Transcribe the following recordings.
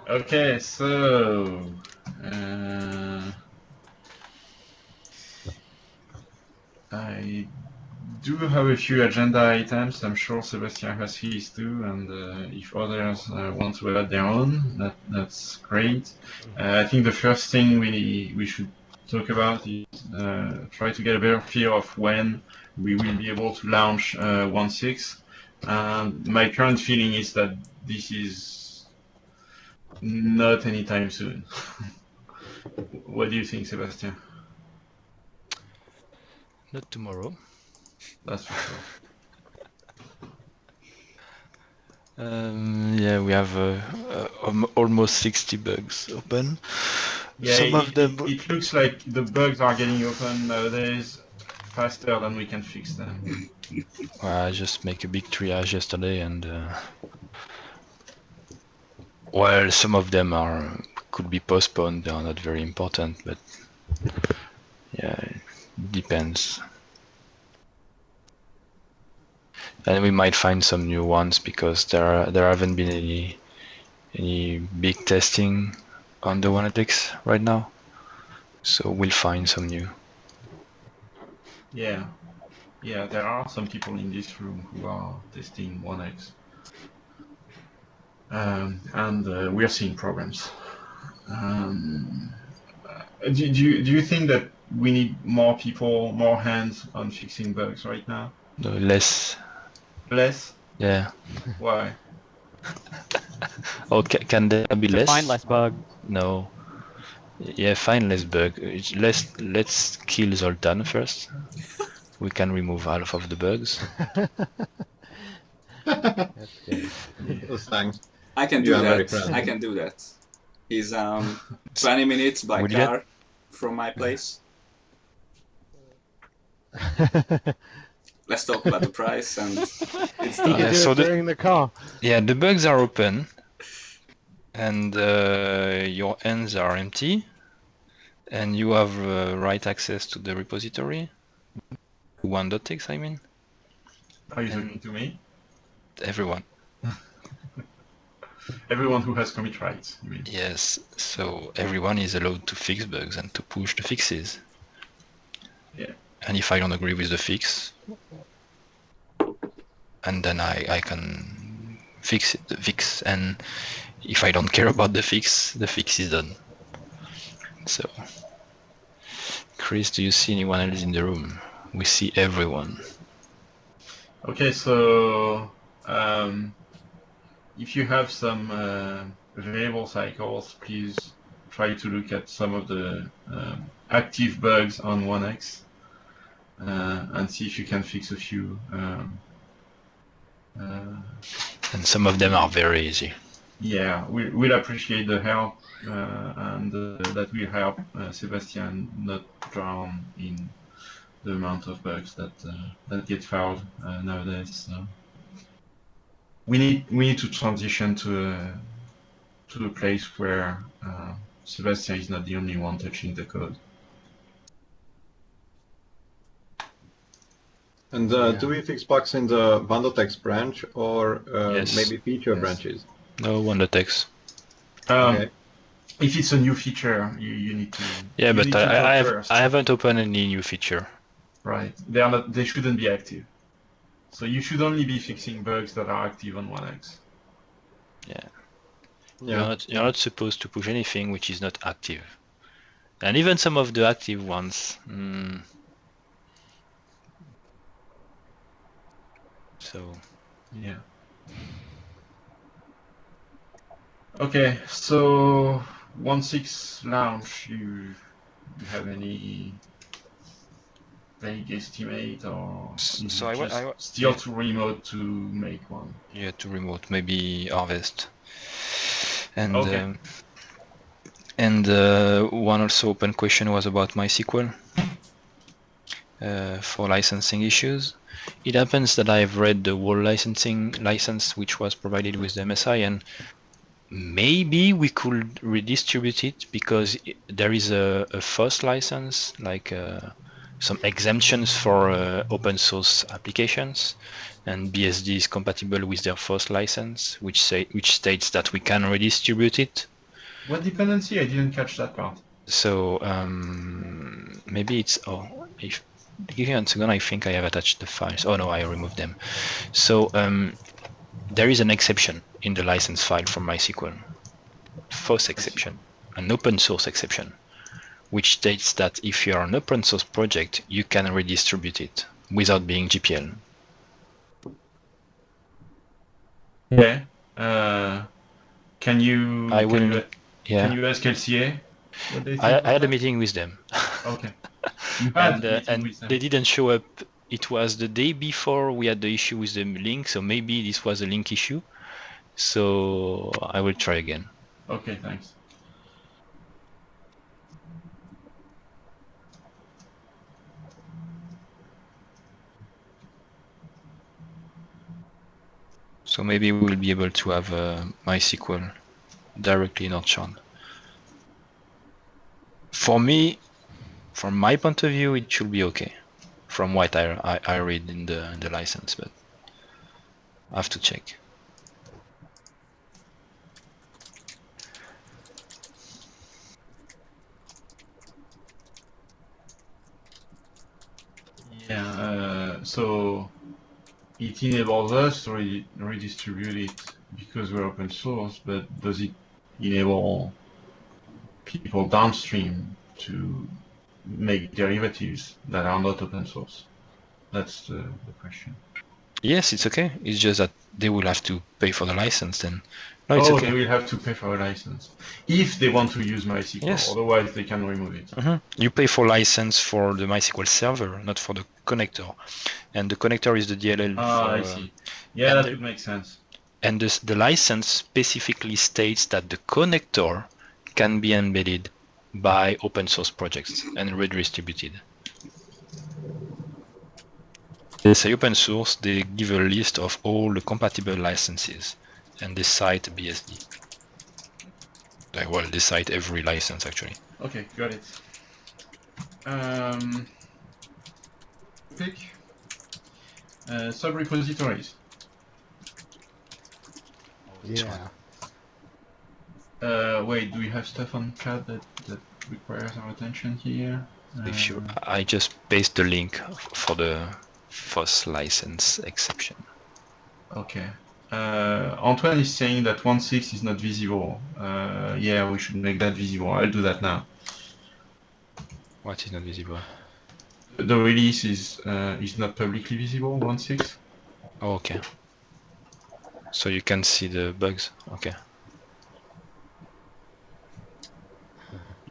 Okay, so I do have a few agenda items. I'm sure Sebastian has his too, and if others want to add their own, that's great. I think the first thing we should talk about is try to get a better feel of when we will be able to launch 1.6. My current feeling is that this is not anytime soon. What do you think, Sebastian? Not tomorrow. That's for sure. Yeah, we have almost 60 bugs open. Yeah, Some of them. it looks like the bugs are getting open nowadays faster than we can fix them. I just make a big triage yesterday, and well, some of them could be postponed. They are not very important, but yeah, it depends. And we might find some new ones because there haven't been any big testing on the 1.x right now, so we'll find some new. Yeah, there are some people in this room who are testing 1x, and we are seeing programs. Do you think that we need more people, more hands on fixing bugs right now? No, less. Less? Yeah. Why? Oh, can there be less? Find less bugs. No. Yeah, find less bug. Let's kill Zoltan first. We can remove half of the bugs. That's good. Thanks. I can You do are very that. friendly. I can do that. He's 20 minutes by Would you car from my place. Let's talk about the price and it's done. Yeah, Do so it during the car. Yeah, the bugs are open, and your ends are empty, and you have right access to the repository. 1.x, I mean. Are you talking to me? Everyone. Everyone who has commit rights, you mean? Yes, so everyone is allowed to fix bugs and to push the fixes. Yeah. And if I don't agree with the fix, and then I can fix the fix, and if I don't care about the fix is done. So, Chris, do you see anyone else in the room? We see everyone. Okay, so if you have some variable cycles, please try to look at some of the active bugs on 1x and see if you can fix a few. And some of them are very easy. Yeah, we'll appreciate the help, and that will help Sebastian not drown in the amount of bugs that get filed nowadays. So we need to transition to a place where Sebastian is not the only one touching the code. And do we fix bugs in the 1.x branch or Yes. maybe feature Yes. branches? No, 1.x. Okay. If it's a new feature, you need to. Yeah, you but need to talk I first. haven't opened any new feature. Right, they shouldn't be active. So you should only be fixing bugs that are active on 1x. Yeah. Yeah. You're not supposed to push anything which is not active. And even some of the active ones. So. Yeah. Okay, so 1.6 launch, you have any vague estimate, or is So it I just wa- still yeah. too remote to make one? Yeah, to remote, maybe harvest. And Okay. One also open question was about MySQL for licensing issues. It happens that I've read the whole license which was provided with the MSI, and maybe we could redistribute it because there is a FOSS license, like some exemptions for open source applications, and BSD is compatible with their FOSS license, which states that we can redistribute it What dependency? I didn't catch that part. So maybe it's if give me a second, I think I have attached the files. Oh no, I removed them. So there is an exception in the license file from MySQL, false exception, an open source exception, which states that if you are an open source project, you can redistribute it without being GPL. Yeah. Can you? Yeah. Can you ask LCA what they think? I had a meeting with them. Okay. You had a meeting with them. They didn't show up. It was the day before we had the issue with the link, so maybe this was a link issue. So I will try again. Okay, thanks. So maybe we will be able to have MySQL directly in Orchard. For me, from my point of view, it should be okay. From what I read in the license, but I have to check. Yeah. So it enables us to redistribute it because we're open source, but does it enable people downstream to make derivatives that are not open source? That's the question. Yes, it's okay. It's just that they will have to pay for the license then. No, it's okay. They will have to pay for a license if they want to use MySQL. Yes. Otherwise, they can remove it. You pay for license for the MySQL server, not for the connector. And the connector is the DLL. I see. Yeah, that would make sense. And the license specifically states that the connector can be embedded by open source projects and redistributed. They say open source, they give a list of all the compatible licenses and they cite BSD. Well, they cite every license actually. Okay, got it. Pick sub-repositories. Yeah. Wait, do we have stuff on chat that requires our attention here? If you, I just paste the link for the FOSS license exception. Okay. Antoine is saying that 1.6 is not visible. Yeah, we should make that visible. I'll do that now. What is not visible? The release is not publicly visible, 1.6. Oh, okay. So you can see the bugs. Okay.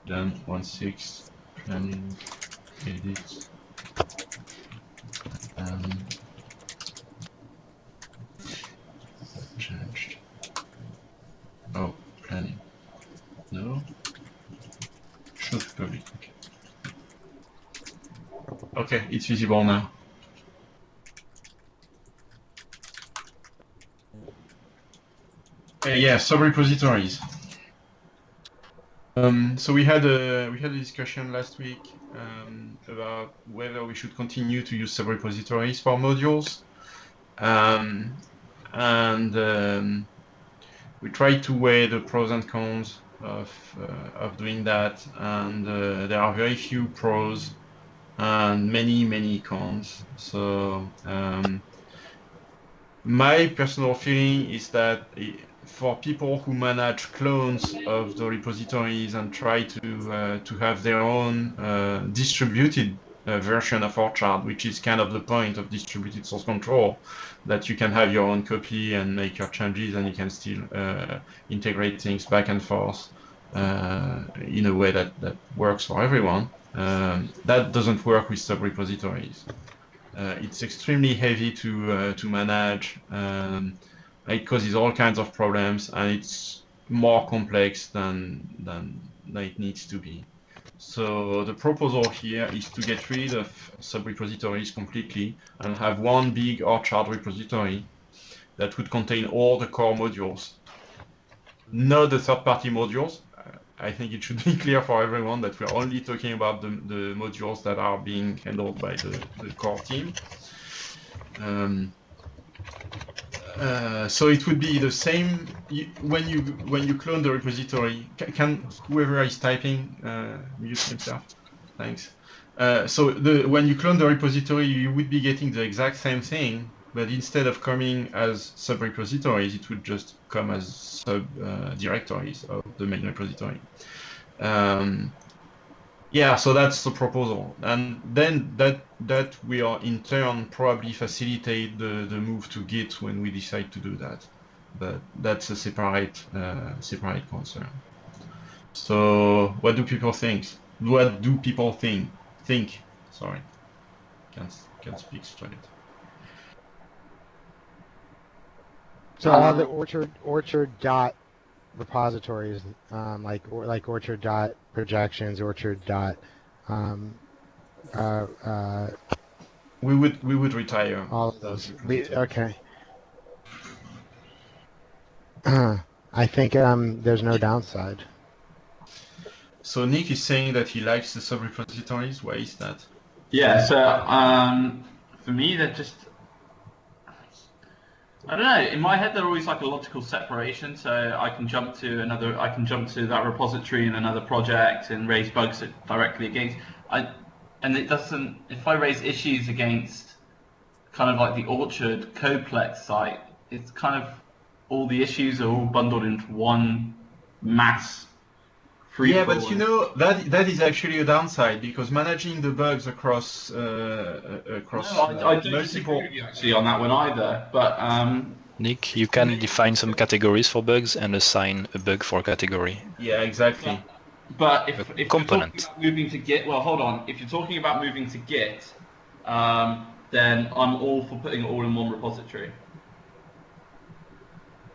Done 1.6 planning edit changed. Oh, planning. No. Should be public. Okay. Okay, it's visible now. Yeah, sub-repositories. So we had a discussion last week about whether we should continue to use sub-repositories for modules, and we tried to weigh the pros and cons of doing that, and there are very few pros and many cons. So my personal feeling is that for people who manage clones of the repositories and try to have their own distributed version of Orchard, which is kind of the point of distributed source control, that you can have your own copy and make your changes and you can still integrate things back and forth in a way that works for everyone. That doesn't work with sub-repositories. It's extremely heavy to manage. It causes all kinds of problems, and it's more complex than it needs to be. So the proposal here is to get rid of sub-repositories completely and have one big Orchard repository that would contain all the core modules, not the third-party modules. I think it should be clear for everyone that we're only talking about the modules that are being handled by the core team. So it would be the same when you clone the repository. Can whoever is typing mute himself? Thanks. So when you clone the repository, you would be getting the exact same thing, but instead of coming as sub-repositories, it would just come as sub-directories of the main repository. Yeah, so that's the proposal, and then that will in turn probably facilitate the move to Git when we decide to do that, but that's a separate concern. So what do people think? What do people think? Sorry, can't speak straight. So all the orchard dot repositories, like orchard dot projections, orchard dot we would retire all of those. repositories. Okay. I think there's no downside. So Nick is saying that he likes the sub-repositories. Why is that? Yeah, so for me, they're just, I don't know. In my head, they're always like a logical separation. So I can jump to that repository in another project and raise bugs directly against. And it doesn't. If I raise issues against kind of like the Orchard Codeplex site, it's kind of all the issues are all bundled into one mass. Yeah, but you know that is actually a downside because managing the bugs across I don't disagree with you actually on that one either. But Nick, you can define some categories for bugs and assign a bug for category. Yeah, exactly. But if you're component. talking about moving to Git, well, hold on. If you're talking about moving to Git, then I'm all for putting it all in one repository.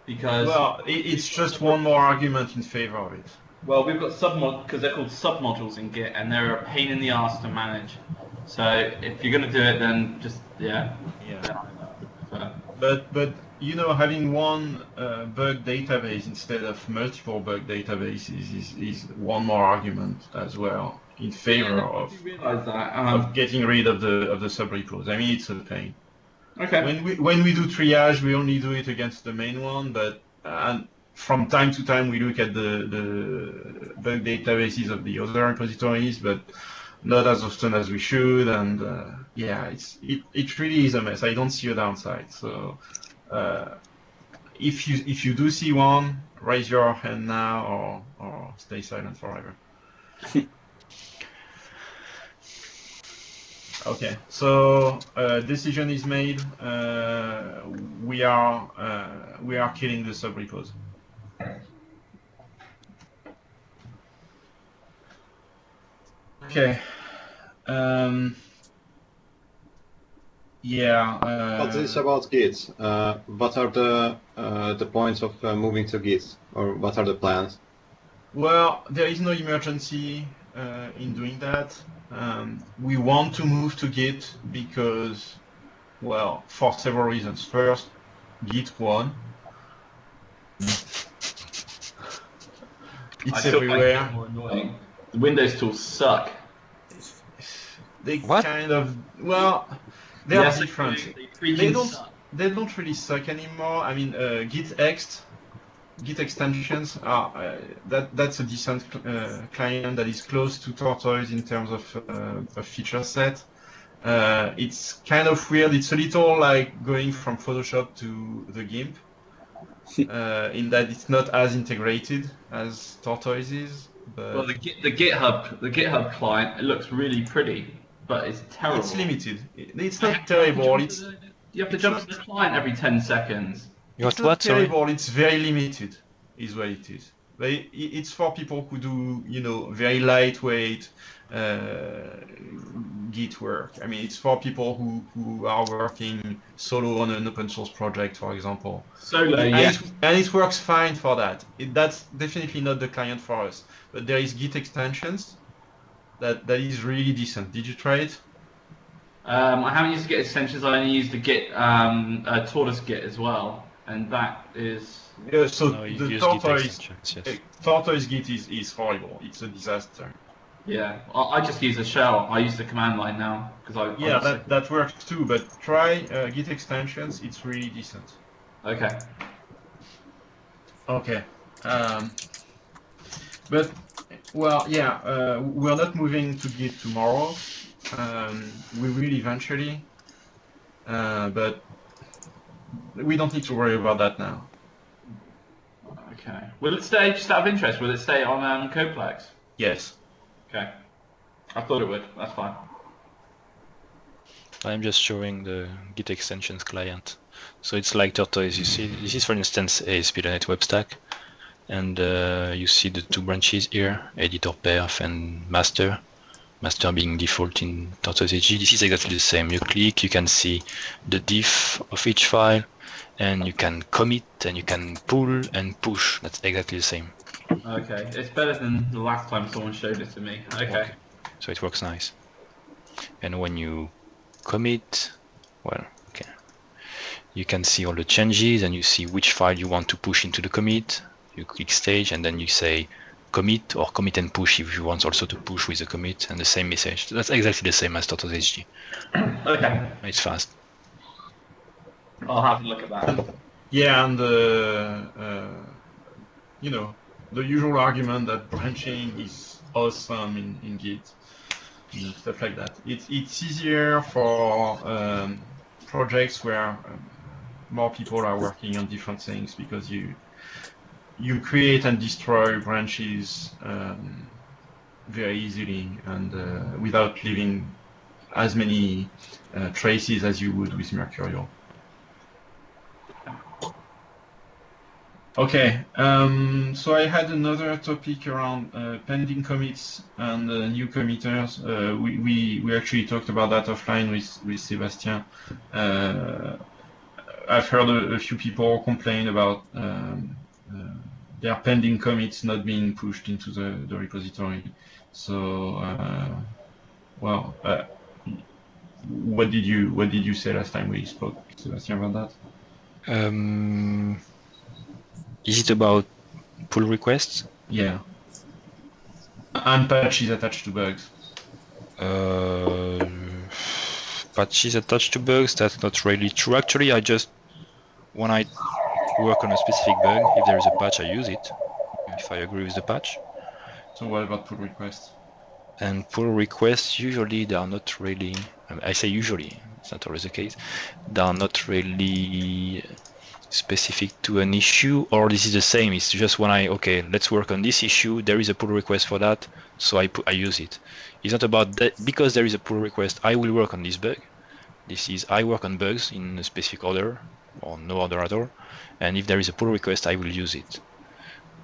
Because it's just one more argument in favor of it. Well, we've got because they're called submodules in Git, and they're a pain in the ass to manage. So if you're going to do it, then just yeah. But you know, having one bug database instead of multiple bug databases is one more argument as well in favor of getting rid of the subrepos. I mean, it's a pain. Okay. When we do triage, we only do it against the main one, but from time to time we look at the bug databases of the other repositories, but not as often as we should. And yeah, it really is a mess. I don't see a downside. So if you do see one, raise your hand now or stay silent forever. Okay, so decision is made. We are killing the subrepos. Okay. Yeah. But this is about Git. What are the points of moving to Git, or what are the plans? Well, there is no emergency in doing that. We want to move to Git because, well, for several reasons. First, Git won. It's everywhere. More annoying. The Windows tools suck. They kind of, well, they are different. They don't really suck anymore. I mean, Git extensions are that's a decent client that is close to Tortoise in terms of feature set. It's kind of weird. It's a little like going from Photoshop to the GIMP, in that it's not as integrated as Tortoise is. But well, the GitHub client, it looks really pretty, but it's terrible. It's limited. It's not terrible. You have to jump to the client every 10 seconds. It's not terrible. It's very limited, is what it is. It's for people who do, you know, very lightweight Git work. I mean, it's for people who are working solo on an open source project, for example. Solo, yeah. And it works fine for that. That's definitely not the client for us. But there is Git extensions that is really decent. Did you try it? I haven't used the Git extensions. I only used the Git Tortoise Git as well, and that is. Yeah, so No, the Tortoise Git is horrible. It's a disaster. Yeah, I just use a shell. I use the command line now because that works too. But try Git extensions. It's really decent. Okay. Okay. But well, yeah, we're not moving to Git tomorrow. We will eventually, but we don't need to worry about that now. Okay. Will it stay, just out of interest, will it stay on Coplex? Yes. Okay. I thought it would. That's fine. I'm just showing the Git extensions client. So it's like Tortoise. You see, this is for instance ASP.NET Web Stack, and you see the two branches here: editor perf and master. Master being default in Tortoise HG. This is exactly the same. You click, you can see the diff of each file, and you can commit and you can pull and push. That's exactly the same. Okay. It's better than the last time someone showed it to me. Okay. So it works nice. And when you commit, well, okay, you can see all the changes and you see which file you want to push into the commit. You click stage and then you say commit or commit and push if you want also to push with the commit, and the same message. That's exactly the same as Tortoise HG. Okay. It's fast. I'll have a look at that. Yeah, and you know, the usual argument that branching is awesome in Git, you know, stuff like that. It's easier for projects where more people are working on different things because you create and destroy branches very easily and without leaving as many traces as you would with Mercurial. Okay, so I had another topic around pending commits and new committers. We actually talked about that offline with Sébastien. I've heard a few people complain about their pending commits not being pushed into the repository. So, well, what did you say last time we spoke, Sébastien, about that? Is it about pull requests? Yeah. And patches attached to bugs. Patches attached to bugs, that's not really true. Actually, when I work on a specific bug, if there is a patch, I use it, if I agree with the patch. So what about pull requests? And pull requests, usually they are not really, I say usually, it's not always the case, they are not really specific to an issue, or this is the same. It's just when okay, let's work on this issue, there is a pull request for that, so I use it. It's not about that because there is a pull request I will work on this bug. This is I work on bugs in a specific order or no order at all, and if there is a pull request I will use it.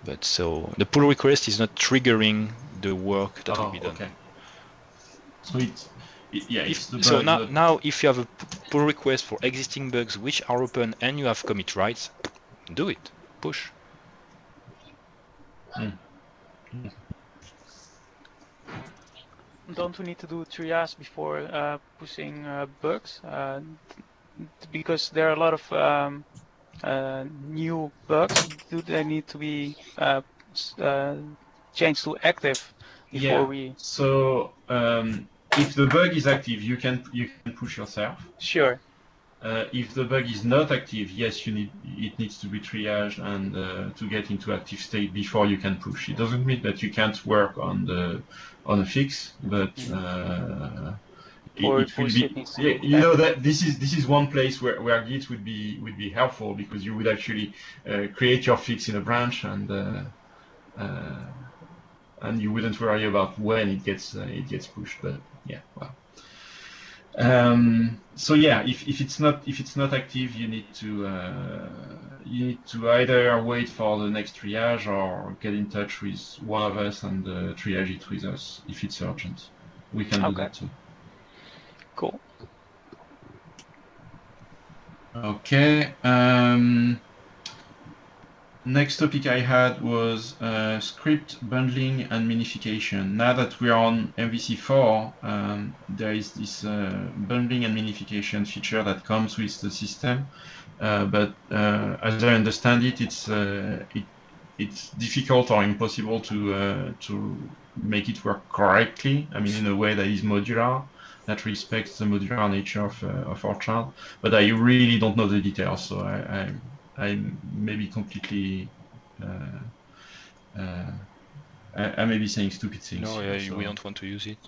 But so the pull request is not triggering the work that will be done. Okay. So it's the bug. So now if you have a pull request for existing bugs which are open and you have commit rights, do it. Push. Don't we need to do triage before pushing bugs? Because there are a lot of new bugs. Do they need to be changed to active before we? So if the bug is active, you can push yourself. Sure. If the bug is not active, yes, it needs to be triaged and to get into active state before you can push. It doesn't mean that you can't work on a fix, but it will be. You know that this is one place where Git would be helpful because you would actually create your fix in a branch and you wouldn't worry about when it gets pushed. But yeah, well. So yeah, if it's not active, you need to either wait for the next triage or get in touch with one of us and triage it with us if it's urgent. We can do that too. Cool. Okay. Next topic I had was script bundling and minification. Now that we are on MVC4, there is this bundling and minification feature that comes with the system, but as I understand it, it's difficult or impossible to make it work correctly. I mean, in a way that is modular, that respects the modular nature of our child. But I really don't know the details, so I may be completely. I may be saying stupid things. No, here, so we don't want to use it.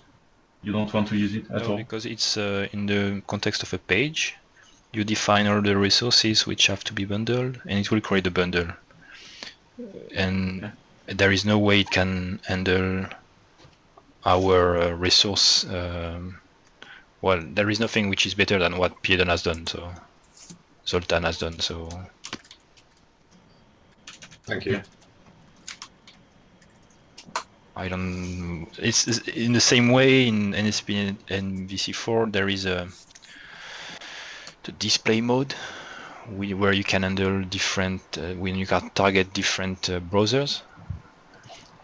you don't want to use it at No, all? because it's in the context of a page. You define all the resources which have to be bundled, and it will create a bundle. And there is no way it can handle our resource. Well, there is nothing which is better than what Piedon has done, so Zoltan has done. So Thank you. I don't. It's in the same way in NSP and VC4. There is the display mode where you can handle different when you can target different browsers.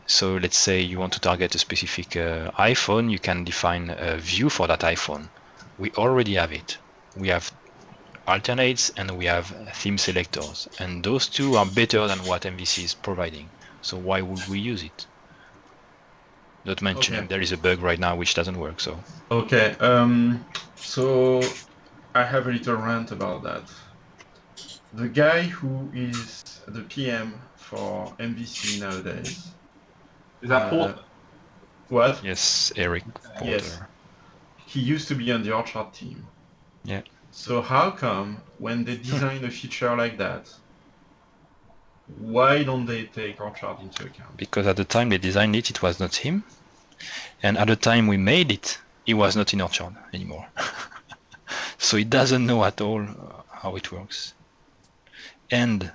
So let's say you want to target a specific iPhone, you can define a view for that iPhone. We already have it. We have alternates and we have theme selectors, and those two are better than what MVC is providing. So why would we use it? Not mentioning there is a bug right now which doesn't work. So okay, so I have a little rant about that. The guy who is the PM for MVC nowadays. Is that Porter? What? yes, Eric Porter. Yes. He used to be on the Orchard team. Yeah. So how come when they design a feature like that, why don't they take Orchard into account? Because at the time they designed it, it was not him. And at the time we made it, he was not in Orchard anymore. So he doesn't know at all how it works. And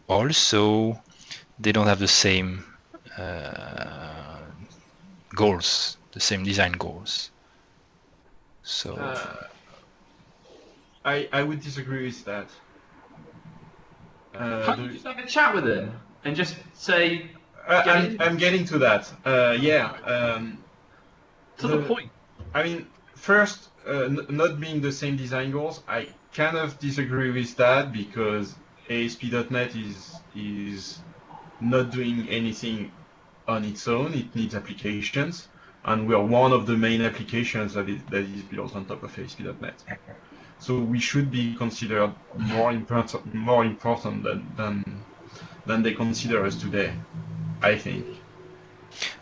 also they don't have the same goals, the same design goals. So I would disagree with that. Can't you just have a chat with him and just say? I'm getting to that. To the point. I mean, first, not being the same design goals, I kind of disagree with that because ASP.NET is not doing anything on its own. It needs applications, and we are one of the main applications that is built on top of ASP.NET. So we should be considered more important than they consider us today, I think.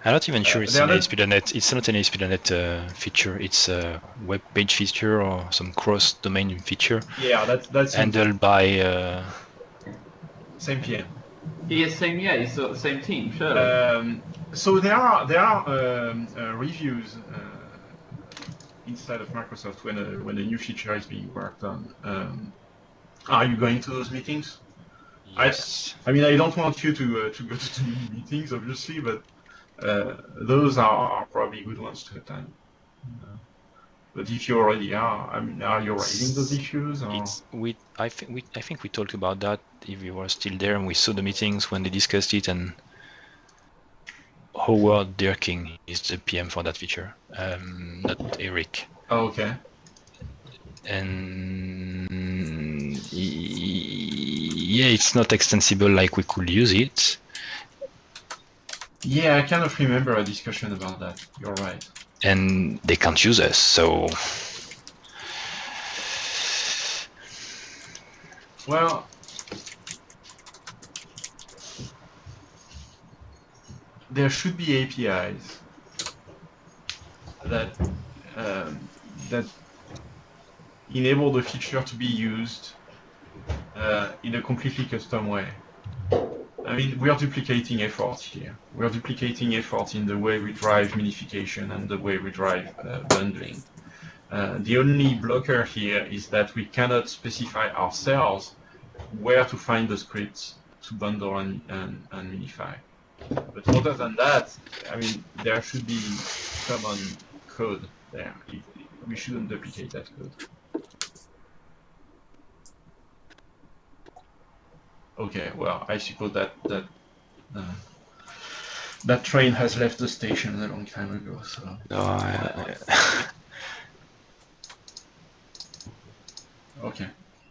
I'm not even sure it's an not- ASP.NET. It's not an ASP.NET feature. It's a web page feature or some cross-domain feature Yeah, that's handled by. same PM. He is same. Yeah, he's got the same team. Surely. So there are reviews inside of Microsoft when a new feature is being worked on. Are you going to those meetings? Yes. I mean, I don't want you to go to too many meetings, obviously, but those are probably good ones to attend. But if you already are, I mean, are you raising those issues? Or? I think we talked about that if you were still there, and we saw the meetings when they discussed it. And Howard Dirking is the PM for that feature, not Eric. Oh, okay. And yeah, it's not extensible like we could use it. Yeah, I kind of remember a discussion about that. You're right. And they can't use us, so Well, there should be APIs that enable the feature to be used in a completely custom way. I mean, we are duplicating effort here. We are duplicating effort in the way we drive minification and the way we drive bundling. The only blocker here is that we cannot specify ourselves where to find the scripts to bundle and minify. But other than that, I mean, there should be common code there. We shouldn't duplicate that code. Okay, well, I suppose that train has left the station a long time ago. So. no, Okay.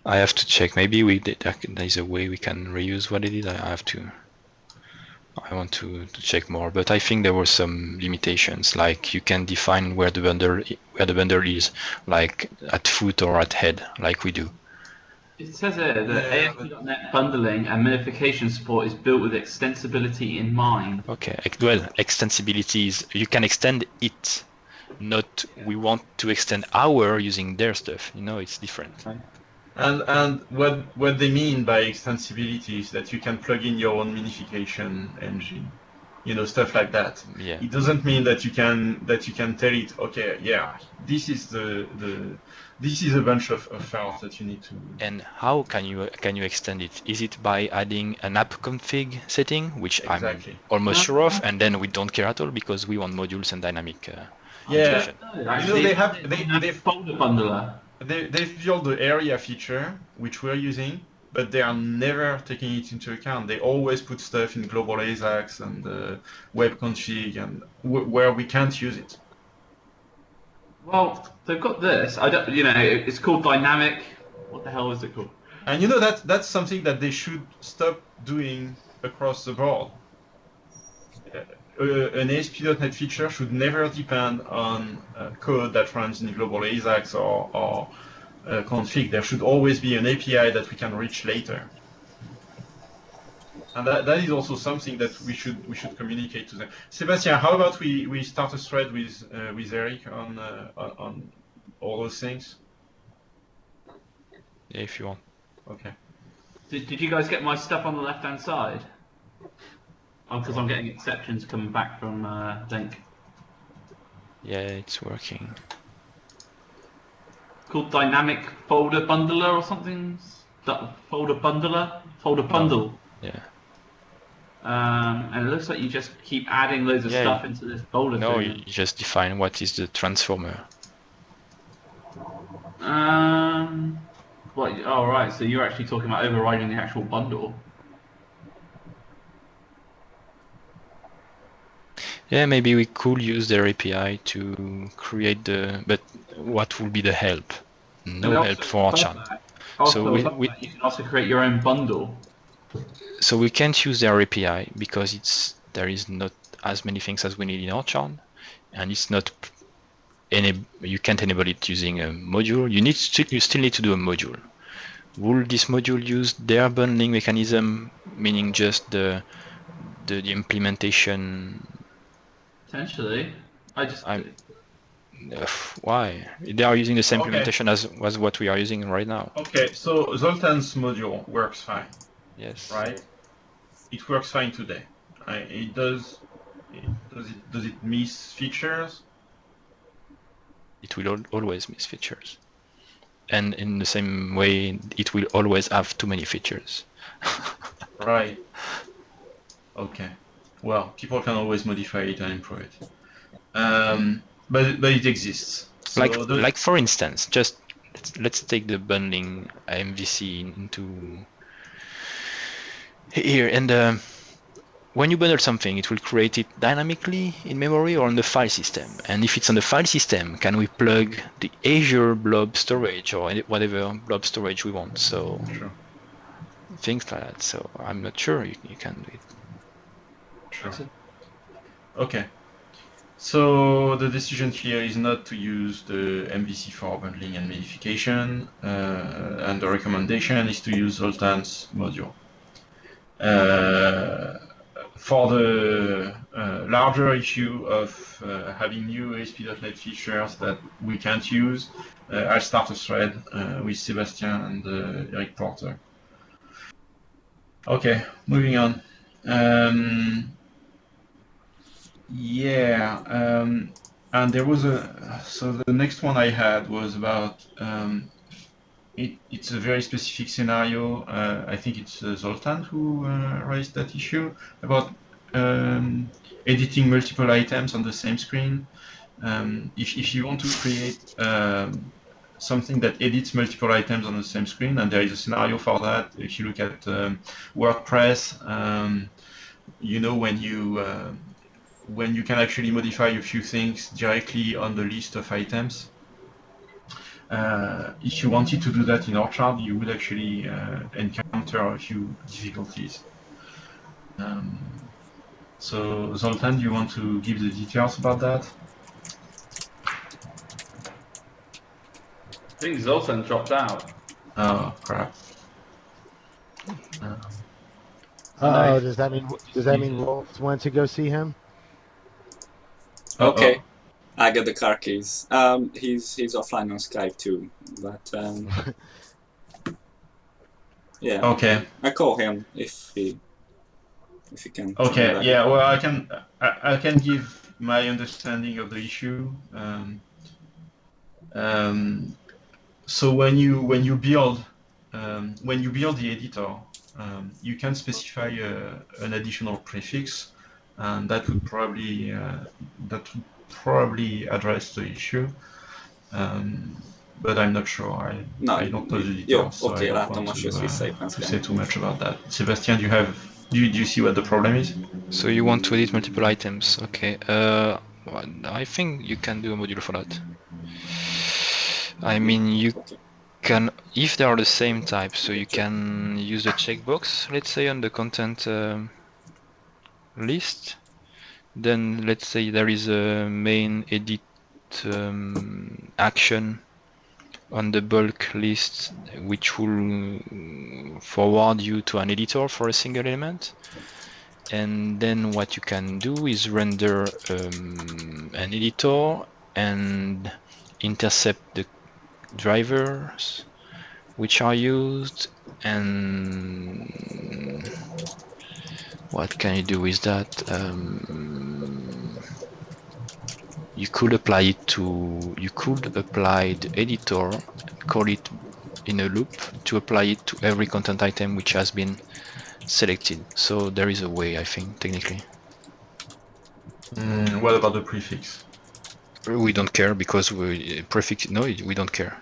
I have to check. Maybe there is a way we can reuse what it is. I have to I want to check more, but I think there were some limitations, like you can define where the bundle is, like at foot or at head, like we do. It says here that Yeah, ASP.NET bundling and minification support is built with extensibility in mind. Okay, well, extensibility is you can extend it, not we want to extend our using their stuff. You know, it's different. And what they mean by extensibility is that you can plug in your own minification engine, you know, stuff like that. Yeah. It doesn't mean that you can tell it, okay, yeah, this is this is a bunch of files that you need to. And how can you extend it? Is it by adding an app config setting, which Exactly. I'm almost sure of, and then we don't care at all because we want modules and dynamic Yeah, integration. Actually, they have folder bundler. They've built the area feature, which we're using, but they are never taking it into account. They always put stuff in global ASACs and web config and where we can't use it. Well, they've got this. I don't. You know, it's called dynamic. What the hell is it called? And you know that's something that they should stop doing across the board. An ASP.NET feature should never depend on code that runs in global ASACs or config. There should always be an API that we can reach later. And that is also something that we should communicate to them. Sebastian, how about we start a thread with Eric on all those things? Yeah, if you want. Okay. Did you guys get my stuff on the left-hand side? Oh, because I'm getting exceptions coming back from Link. Yeah, it's working. Called dynamic folder bundler or something. Folder bundler. Folder bundle. Yeah. And it looks like you just keep adding loads of Yeah, stuff into this folder. No, thing. you just define what is the transformer. What? Oh, right. So you're actually talking about overriding the actual bundle. Yeah, maybe we could use their API to create the. But what will be the help? No help for Archan. Also, So we you can also create your own bundle. So we can't use their API because there is not as many things as we need in Archan, and it's not you can't enable it using a module. You still need to do a module. Will this module use their bundling mechanism, meaning just the implementation? Potentially, Why? They are using the same Okay. implementation as what we are using right now. Okay, so Zoltan's module works fine, Yes. right? It works fine today. Does it miss features? It will always miss features, and in the same way, it will always have too many features. Right. Okay. Well, people can always modify it and improve it. But it exists. So Like for instance, just let's take the bundling MVC into here, and when you bundle something, it will create it dynamically in memory or on the file system. And if it's on the file system, can we plug the Azure blob storage or whatever blob storage we want? So Sure. things like that. So I'm not sure you can do it. Sure. Okay. So the decision here is not to use the MVC for bundling and modification, and the recommendation is to use Zoltan's module. For the larger issue of having new ASP.NET features that we can't use, I'll start a thread with Sebastian and Eric Porter. Okay, moving on. And there was so the next one I had was about, it's a very specific scenario. I think it's Zoltan who raised that issue about editing multiple items on the same screen. If you want to create something that edits multiple items on the same screen, and there is a scenario for that. If you look at WordPress, you know, when you can actually modify a few things directly on the list of items. If you wanted to do that in Orchard, you would actually encounter a few difficulties. So Zoltan, do you want to give the details about that? I think Zoltan dropped out. Oh crap. Oh, does that mean Wolf went to go see him? Okay, I got the car keys. He's offline on Skype too, but yeah. Okay. I call him if he can. Okay. Yeah. Well, I can give my understanding of the issue. So when you build the editor, you can specify an additional prefix, and that would probably address the issue. But I'm not sure. I don't know the details, so I don't want to say too much about that. Sebastian, do you see what the problem is? So you want to edit multiple items? Okay. Well, I think you can do a module for that. I mean, you can, if they are the same type, so you can use the checkbox, let's say, on the content list. Then let's say there is a main edit action on the bulk list, which will forward you to an editor for a single element. And then what you can do is render an editor and intercept the drivers which are used, and what can you do with that? You could apply the editor, call it in a loop to apply it to every content item which has been selected. So there is a way, I think, technically. What about the prefix? We don't care because prefix. No, we don't care.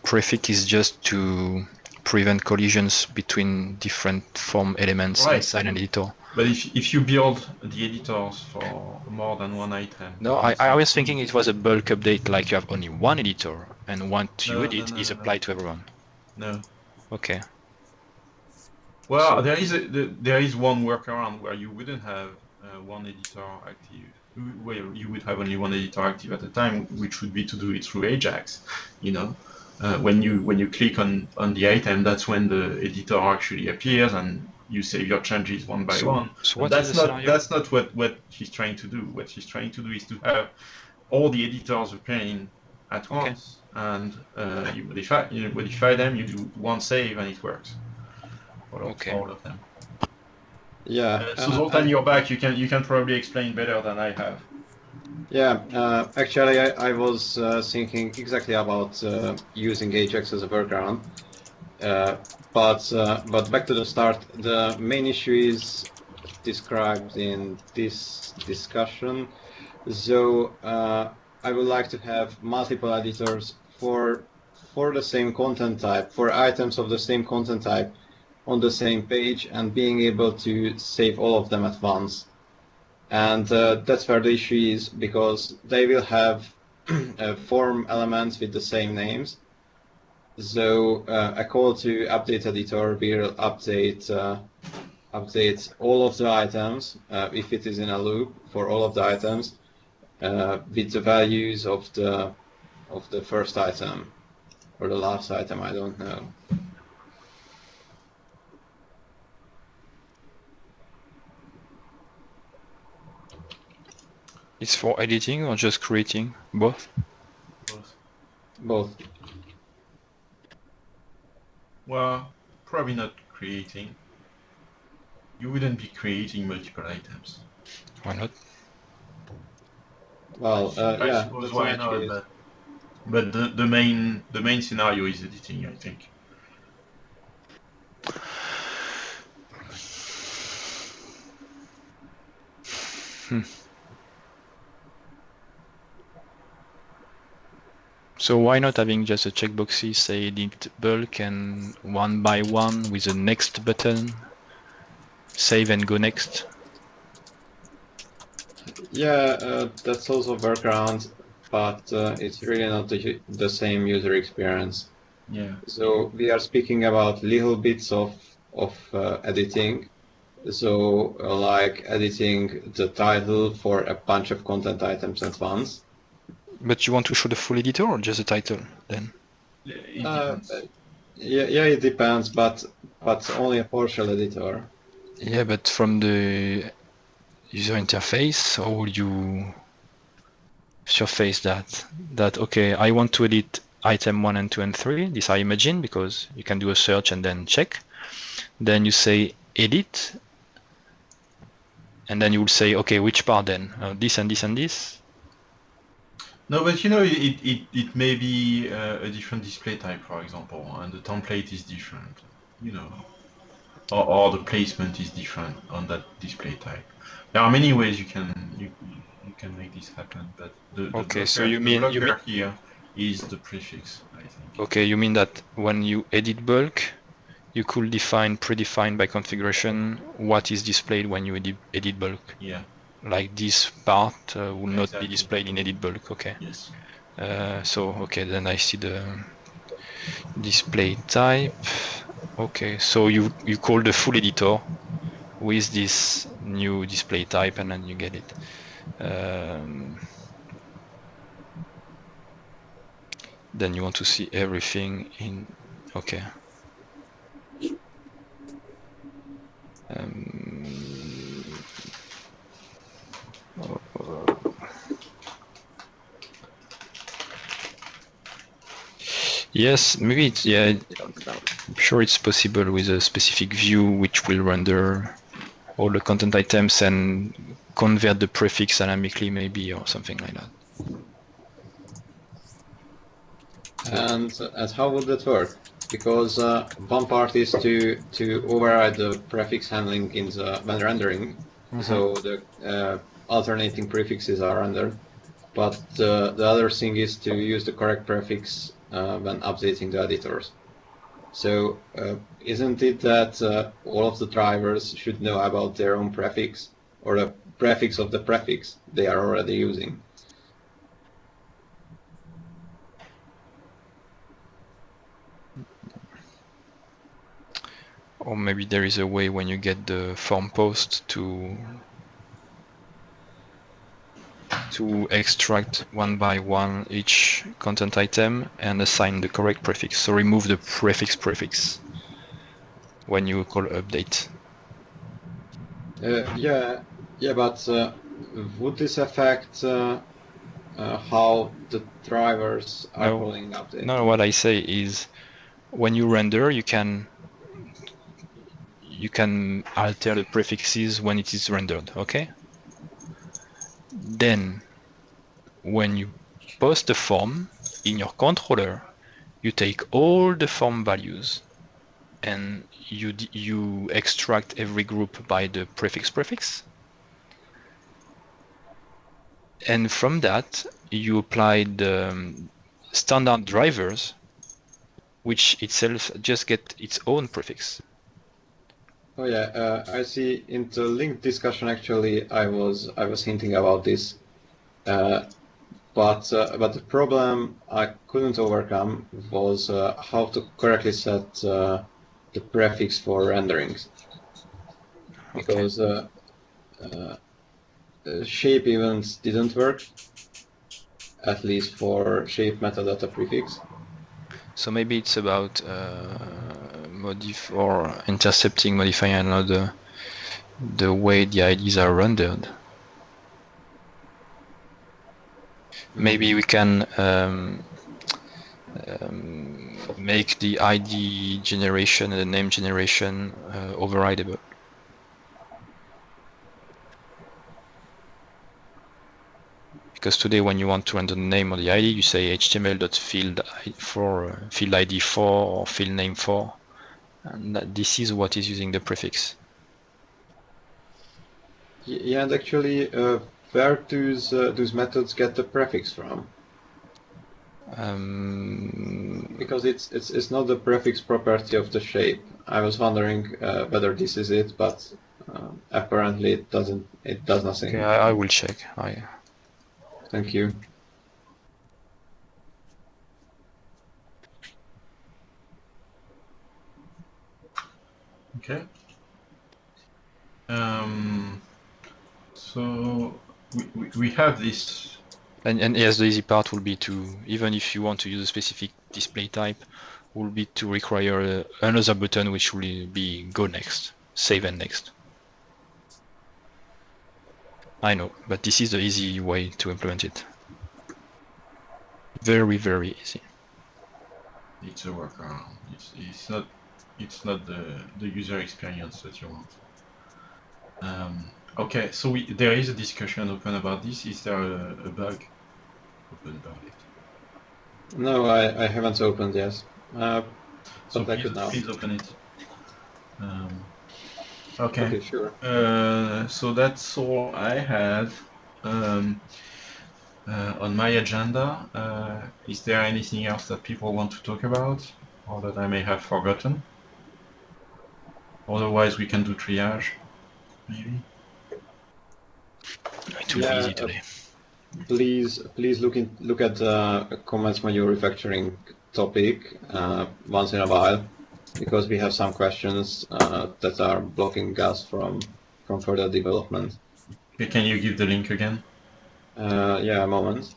Prefix is just to prevent collisions between different form elements inside an editor. But if you build the editors for more than one item... No, I was thinking it was a bulk update, like you have only one editor, and what you edit is applied to everyone. No. Okay. Well, there is one workaround where you wouldn't have one editor active. Well, you would have only one editor active at a time, which would be to do it through Ajax. You know, when you click on the item, that's when the editor actually appears, and you save your changes one by one. So that's not what she's trying to do. What she's trying to do is to have all the editors appearing at once, and you modify them. You do one save, and it works. All of them. Yeah. So Zoltan, you're back. You can probably explain better than I have. Yeah. Actually, I was thinking exactly about using Ajax as a workaround. But back to the start. The main issue is described in this discussion. So I would like to have multiple editors for the same content type, for items of the same content type, on the same page, and being able to save all of them at once. And that's where the issue is, because they will have form elements with the same names. So a call to update editor will update all of the items if it is in a loop for all of the items with the values of the first item or the last item, I don't know. It's for editing or just creating? Both? Both. Well, probably not creating. You wouldn't be creating multiple items. Why not? Well, I suppose why not? But the main scenario is editing, I think. So why not having just a checkboxy, say edit bulk, and one by one with a next button, save and go next? Yeah, that's also a workaround, but it's really not the same user experience. Yeah. So we are speaking about little bits of editing. So like editing the title for a bunch of content items at once. But you want to show the full editor or just the title then? It depends. Yeah, it depends, but only a partial editor. Yeah, but from the user interface, how would you surface that okay, I want to edit item 1 and 2 and 3, this I imagine, because you can do a search and then check. Then you say edit, and then you will say, okay, which part then? This and this and this? No, but you know, it may be a different display type, for example, and the template is different, you know, or the placement is different on that display type. There are many ways you can make this happen, but the Okay, blocker, so you mean here is the prefix, I think. Okay, you mean that when you edit bulk, you could predefine by configuration what is displayed when you edit bulk. Yeah. Like this part will not Exactly. be displayed in edit bulk. Okay. Yes. So okay, then I see the display type. Okay, so you call the full editor with this new display type, and then you get it. Then you want to see everything in. Okay. Yes, maybe it's, yeah, I'm sure it's possible with a specific view which will render all the content items and convert the prefix dynamically, maybe, or something like that. And how would that work? Because one part is to override the prefix handling in the when rendering, so the alternating prefixes are rendered. But the other thing is to use the correct prefix when updating the editors. So isn't it that all of the drivers should know about their own prefix or the prefix of the prefix they are already using? Or maybe there is a way when you get the form post to extract one by one each content item and assign the correct prefix. So remove the prefix when you call update. Yeah, but would this affect how the drivers are calling update? No, what I say is when you render, you can alter the prefixes when it is rendered, okay? Then when you post the form in your controller, you take all the form values and you extract every group by the prefix, and from that you apply the standard drivers, which itself just get its own prefix. Oh yeah, I see. In the linked discussion, actually, I was hinting about this, but the problem I couldn't overcome was how to correctly set the prefix for renderings, because shape events didn't work, at least for shape metadata prefix. So maybe it's about intercepting, modifying another the way the IDs are rendered. Maybe we can make the ID generation and the name generation overrideable. Because today, when you want to render the name or the ID, you say html.field for field ID 4 or field name 4, and this is what is using the prefix. Yeah, and actually, where do those methods get the prefix from? Because it's not the prefix property of the shape. I was wondering whether this is it, but apparently it doesn't. It does nothing. Okay, I will check. Thank you. Okay. So we have this. And yes, the easy part will be to, even if you want to use a specific display type, will be to require another button which will be go next, save and next. I know, but this is the easy way to implement it. Very, very easy. It's a workaround. It's not the user experience that you want. Okay, so there is a discussion open about this. Is there a bug open about it? No, I haven't opened yet. So but I could now. please open it. Okay. Okay, sure. So that's all I have on my agenda. Is there anything else that people want to talk about, or that I may have forgotten? Otherwise, we can do triage, maybe. It will be easy today. Please look at the comments module refactoring topic once in a while, because we have some questions that are blocking us from further development. Okay, can you give the link again? Yeah, a moment.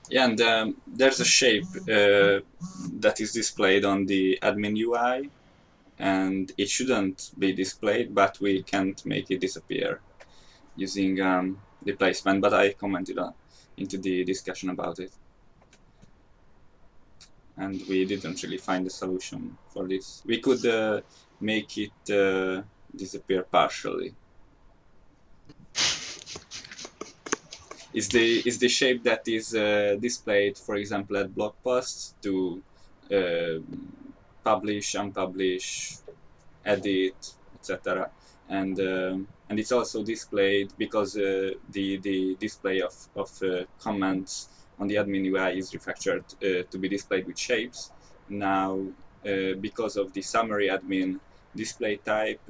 Yeah, and there's a shape that is displayed on the admin UI, and it shouldn't be displayed, but we can't make it disappear using the placement, but I commented into the discussion about it. And we didn't really find a solution for this. We could make it disappear partially. Is the shape that is displayed, for example, at blog posts to publish, unpublish, edit, etc. And it's also displayed because the display of comments on the admin UI is refactored to be displayed with shapes. Now, because of the summary admin display type,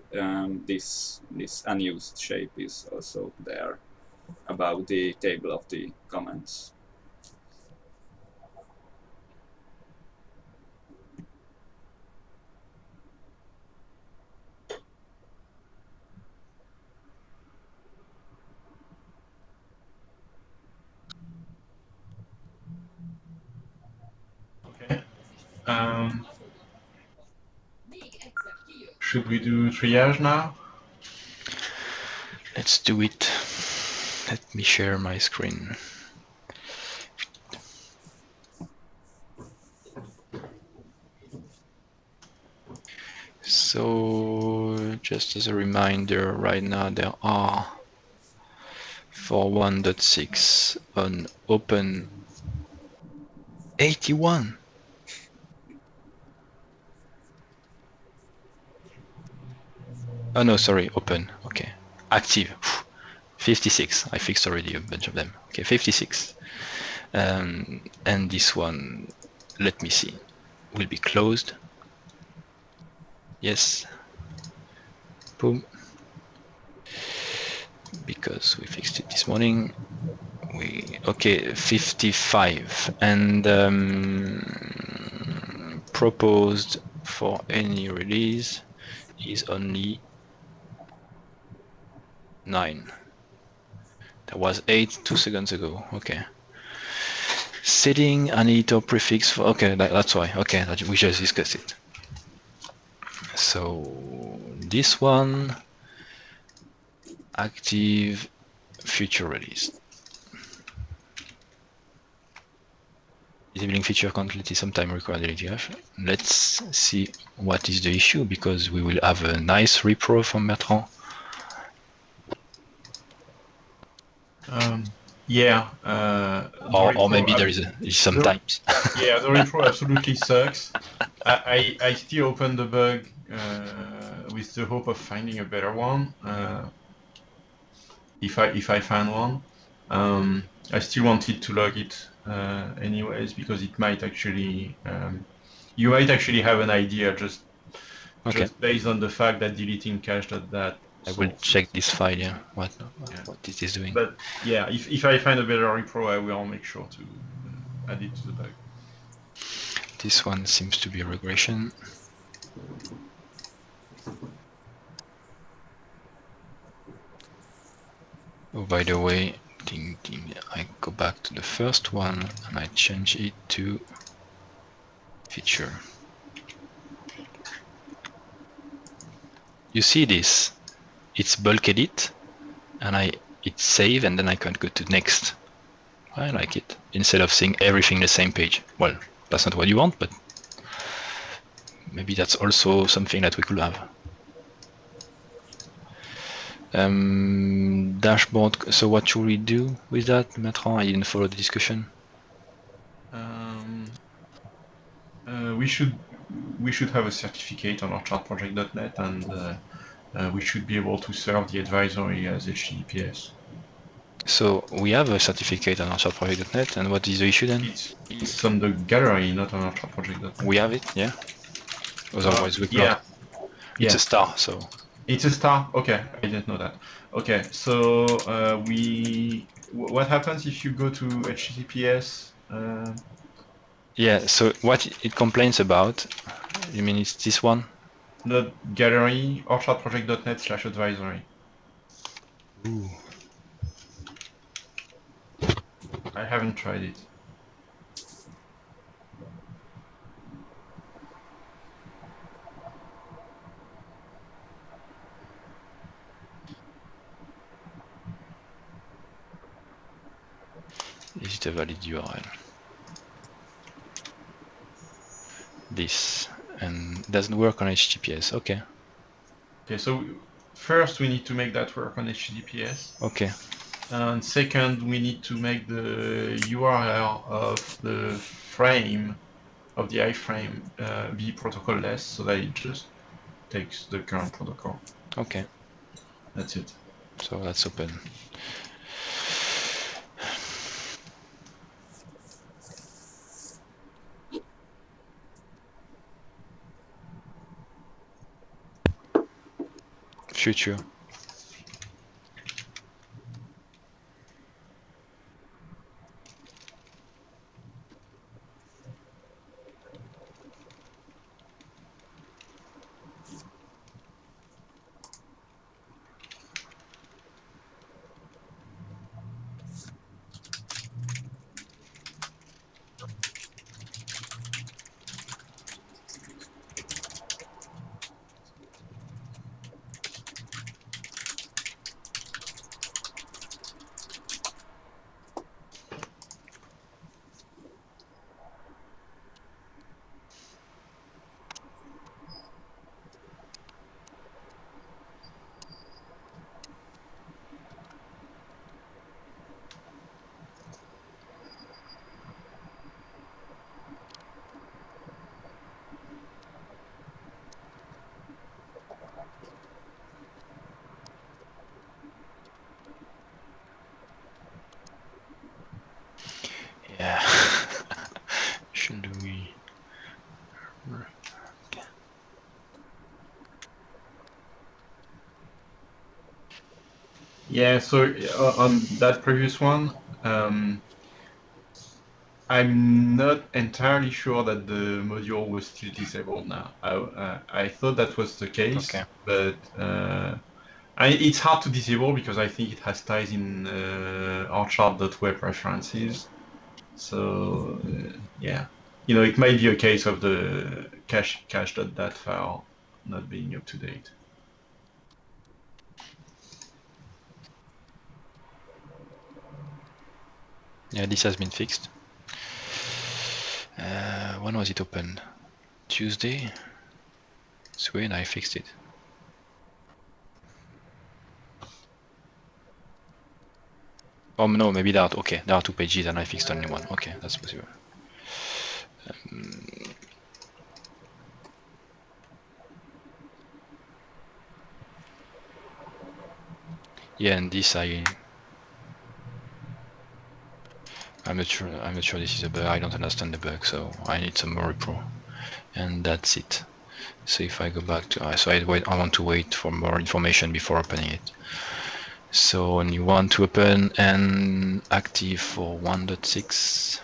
this unused shape is also there above the table of the comments. Okay. Should we do triage now? Let's do it. Let me share my screen. So, just as a reminder, right now there are for 1.6 on open 81. Oh no, sorry, open. Okay, active 56. I fixed already a bunch of them. Okay, 56. And this one, let me see, will be closed. Yes. Boom. Because we fixed it this morning. Okay, 55 and proposed for any release is only 9. There was 8 2 seconds ago. Okay. Setting an editor prefix for, okay, that's why. Okay, we just discussed it. So this one, active future release. Disabling feature complexity sometime required DLTF. Let's see what is the issue, because we will have a nice repro from Bertrand. Yeah. Or maybe there is sometimes. Yeah, the repro absolutely sucks. I still open the bug with the hope of finding a better one. If I find one, I still wanted to log it anyways, because it might actually you might actually have an idea just based on the fact that deleting cache.dat. I will check this file. Yeah, what this is doing. But yeah, if I find a better repro, I will make sure to add it to the bug. This one seems to be a regression. Oh, by the way, I go back to the first one and I change it to feature. You see this? It's bulk edit, and it's save, and then I can go to next. I like it instead of seeing everything the same page. Well, that's not what you want, but maybe that's also something that we could have. Dashboard. So what should we do with that, Bertrand? I didn't follow the discussion. We should have a certificate on our chartproject.net, and we should be able to serve the advisory as HTTPS. So we have a certificate on our chartproject.net, and what is the issue then? It's on the gallery, not on our chartproject.net. We have it, yeah. Otherwise we yeah. block. It's a star, so. It's a star. Okay, I didn't know that. Okay, so what happens if you go to HTTPS? Yeah. So what it complains about? You mean it's this one? The gallery or chartproject.net/advisory. Ooh. I haven't tried it. Is it a valid URL? This, and it doesn't work on HTTPS. Okay. Okay, so first we need to make that work on HTTPS. Okay. And second, we need to make the URL of the frame, of the iframe, be protocol-less, so that it just takes the current protocol. Okay. That's it. So that's open. Future. Yeah. Should we? Okay. Yeah, so on that previous one, I'm not entirely sure that the module was still disabled now. I thought that was the case, Okay. but it's hard to disable because I think it has ties in our chart.web references. So yeah, it might be a case of the cache.dat file not being up to date. Yeah, this has been fixed. When was it opened? Tuesday? It's when I fixed it. Oh no, maybe there are two pages and I fixed only one. Okay, that's possible. Yeah, and this I'm not sure this is a bug. I don't understand the bug, so I need some more repro. And that's it. So if I go back to I want to wait for more information before opening it. So when you want to open and active for 1.6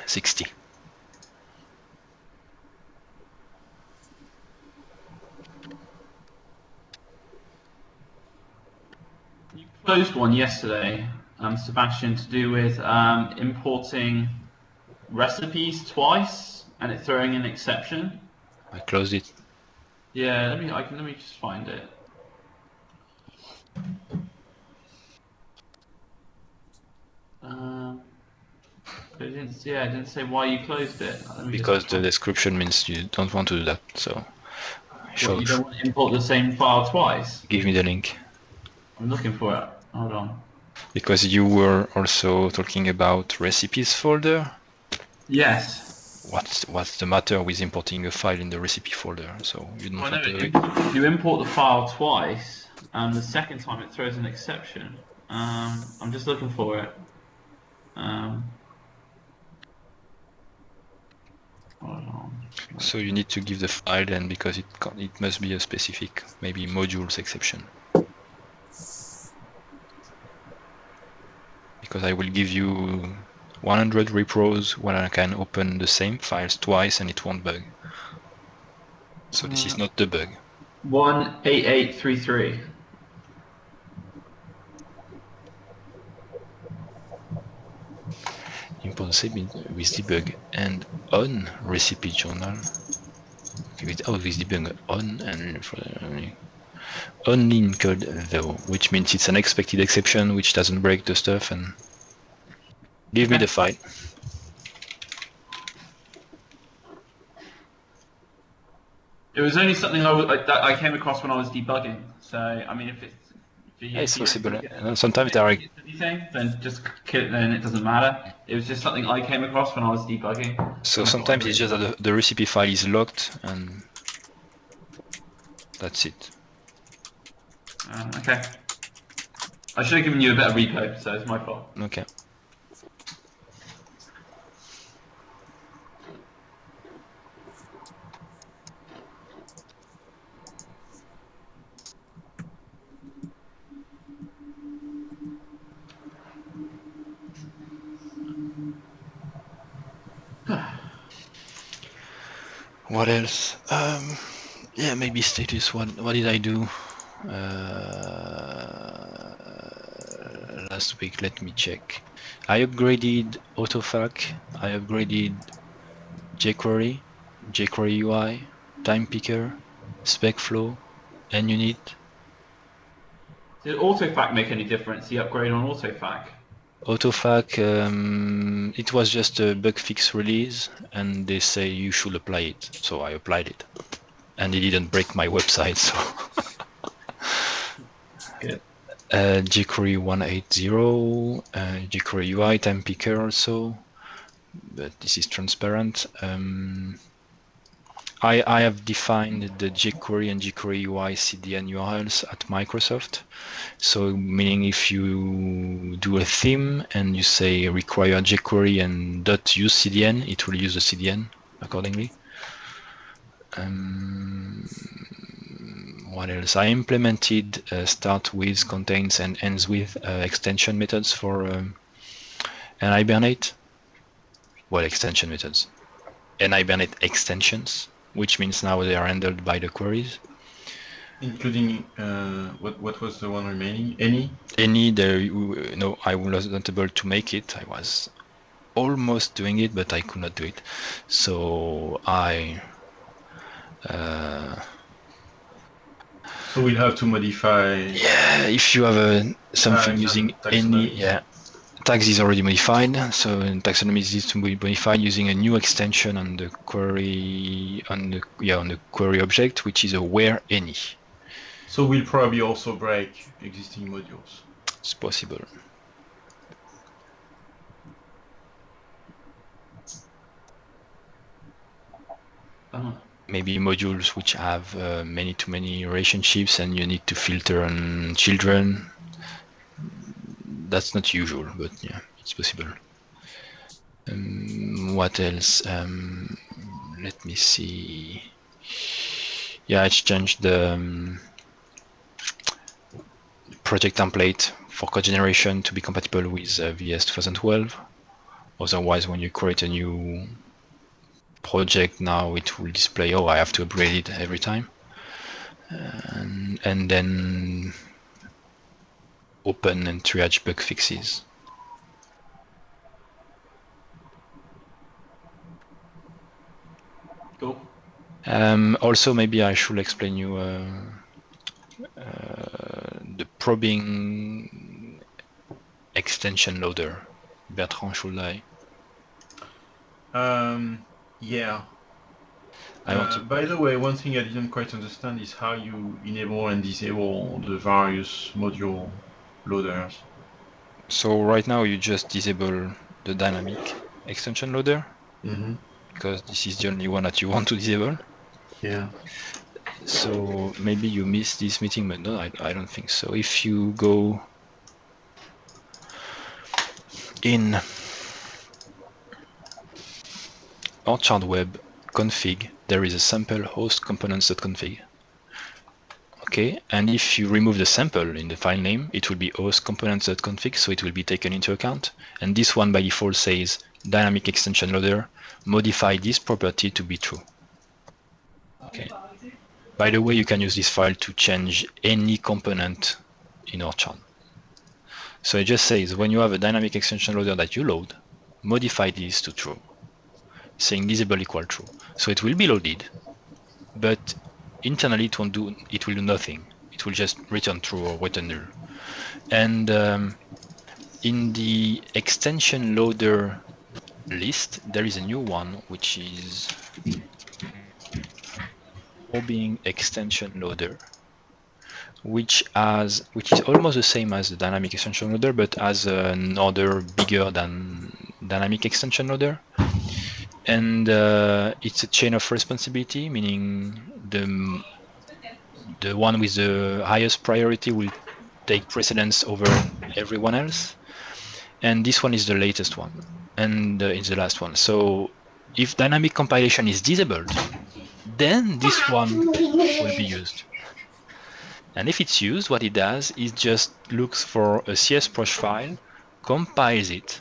60. You closed one yesterday, Sebastian, to do with importing recipes twice and it throwing an exception. I closed it. Yeah, let me just find it. It didn't say why you closed it. Because the description means you don't want to do that. So you don't want to import the same file twice? Give me the link. I'm looking for it. Hold on. Because you were also talking about recipes folder. Yes. What's the matter with importing a file in the recipe folder? So you don't want to do it. If you import the file twice, and the second time it throws an exception. I'm just looking for it. Hold on. So you need to give the file, and because it must be a specific, maybe modules exception. Because I will give you 100 repros where I can open the same files twice and it won't bug. So this is not the bug. 18833. Import the same with debug and on recipe journal. With debug on and only in code though, which means it's an expected exception which doesn't break the stuff. And give me the file. It was only something that I came across when I was debugging. So I mean, if it's possible. Sometimes there are anything, then just kill it. Then it doesn't matter. It was just something I came across when I was debugging. So sometimes it's just that the recipe file is locked, and that's it. Okay. I should have given you a better repo, so it's my fault. Okay. What else? Yeah, maybe status. What did I do last week? Let me check. I upgraded AutoFac. I upgraded jQuery, jQuery UI, time picker, SpecFlow, NUnit. Did AutoFac make any difference? The upgrade on AutoFac? AutoFac, it was just a bug fix release, and they say you should apply it. So I applied it, and it didn't break my website. So good. jQuery 180, jQuery UI time picker also, but this is transparent. I have defined the jQuery and jQuery UI CDN URLs at Microsoft. So meaning if you do a theme and you say require jQuery and .use CDN, it will use the CDN accordingly. What else? I implemented start with, contains, and ends with extension methods for an Hibernate. Well, extension methods. And Hibernate extensions, which means now they are handled by the queries. Including, what was the one remaining? Any? Any, no, I wasn't able to make it. I was almost doing it, but I could not do it. So so we'll have to modify. Yeah, if you have something using any, yeah, tags is already modified. So taxonomy is to be modified using a new extension on the query on the query object, which is a where any. So we'll probably also break existing modules. It's possible. Maybe modules which have many-to-many relationships and you need to filter on children. That's not usual, but yeah, it's possible. What else? Let me see. Yeah, I changed the project template for code generation to be compatible with VS 2012. Otherwise, when you create a new project now, it will display, oh, I have to upgrade it every time. And then open and triage bug fixes. Cool. Also, maybe I should explain you the probing extension loader. Bertrand, should I? Yeah. I want to... By the way, one thing I didn't quite understand is how you enable and disable the various module loaders. So right now you just disable the dynamic extension loader, because this is the only one that you want to disable. Yeah. So maybe you missed this meeting, but no, I don't think so. If you go in Orchard Web config, there is a sample host components.config. Okay, and if you remove the sample in the file name, it will be host components.config, so it will be taken into account. And this one by default says dynamic extension loader, modify this property to be true. Okay. By the way, you can use this file to change any component in Orchard. So it just says when you have a dynamic extension loader that you load, modify this to true, saying disable equal true. So it will be loaded, but internally it will do nothing. It will just return true or return null. And in the extension loader list, there is a new one which is probing extension loader, which is almost the same as the dynamic extension loader, but has another bigger than dynamic extension loader. And it's a chain of responsibility, meaning the one with the highest priority will take precedence over everyone else. And this one is the latest one, and it's the last one. So if dynamic compilation is disabled, then this one will be used. And if it's used, what it does is just looks for a CSProsh file, compiles it,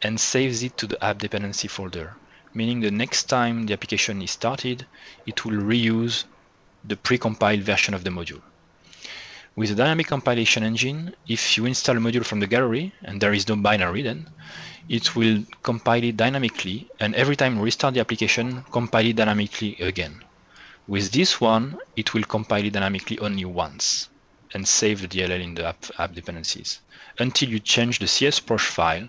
and saves it to the app dependency folder. Meaning the next time the application is started, it will reuse the pre-compiled version of the module. With the dynamic compilation engine, if you install a module from the gallery, and there is no binary then, it will compile it dynamically, and every time you restart the application, compile it dynamically again. With this one, it will compile it dynamically only once, and save the DLL in the app dependencies, until you change the CSProsh file,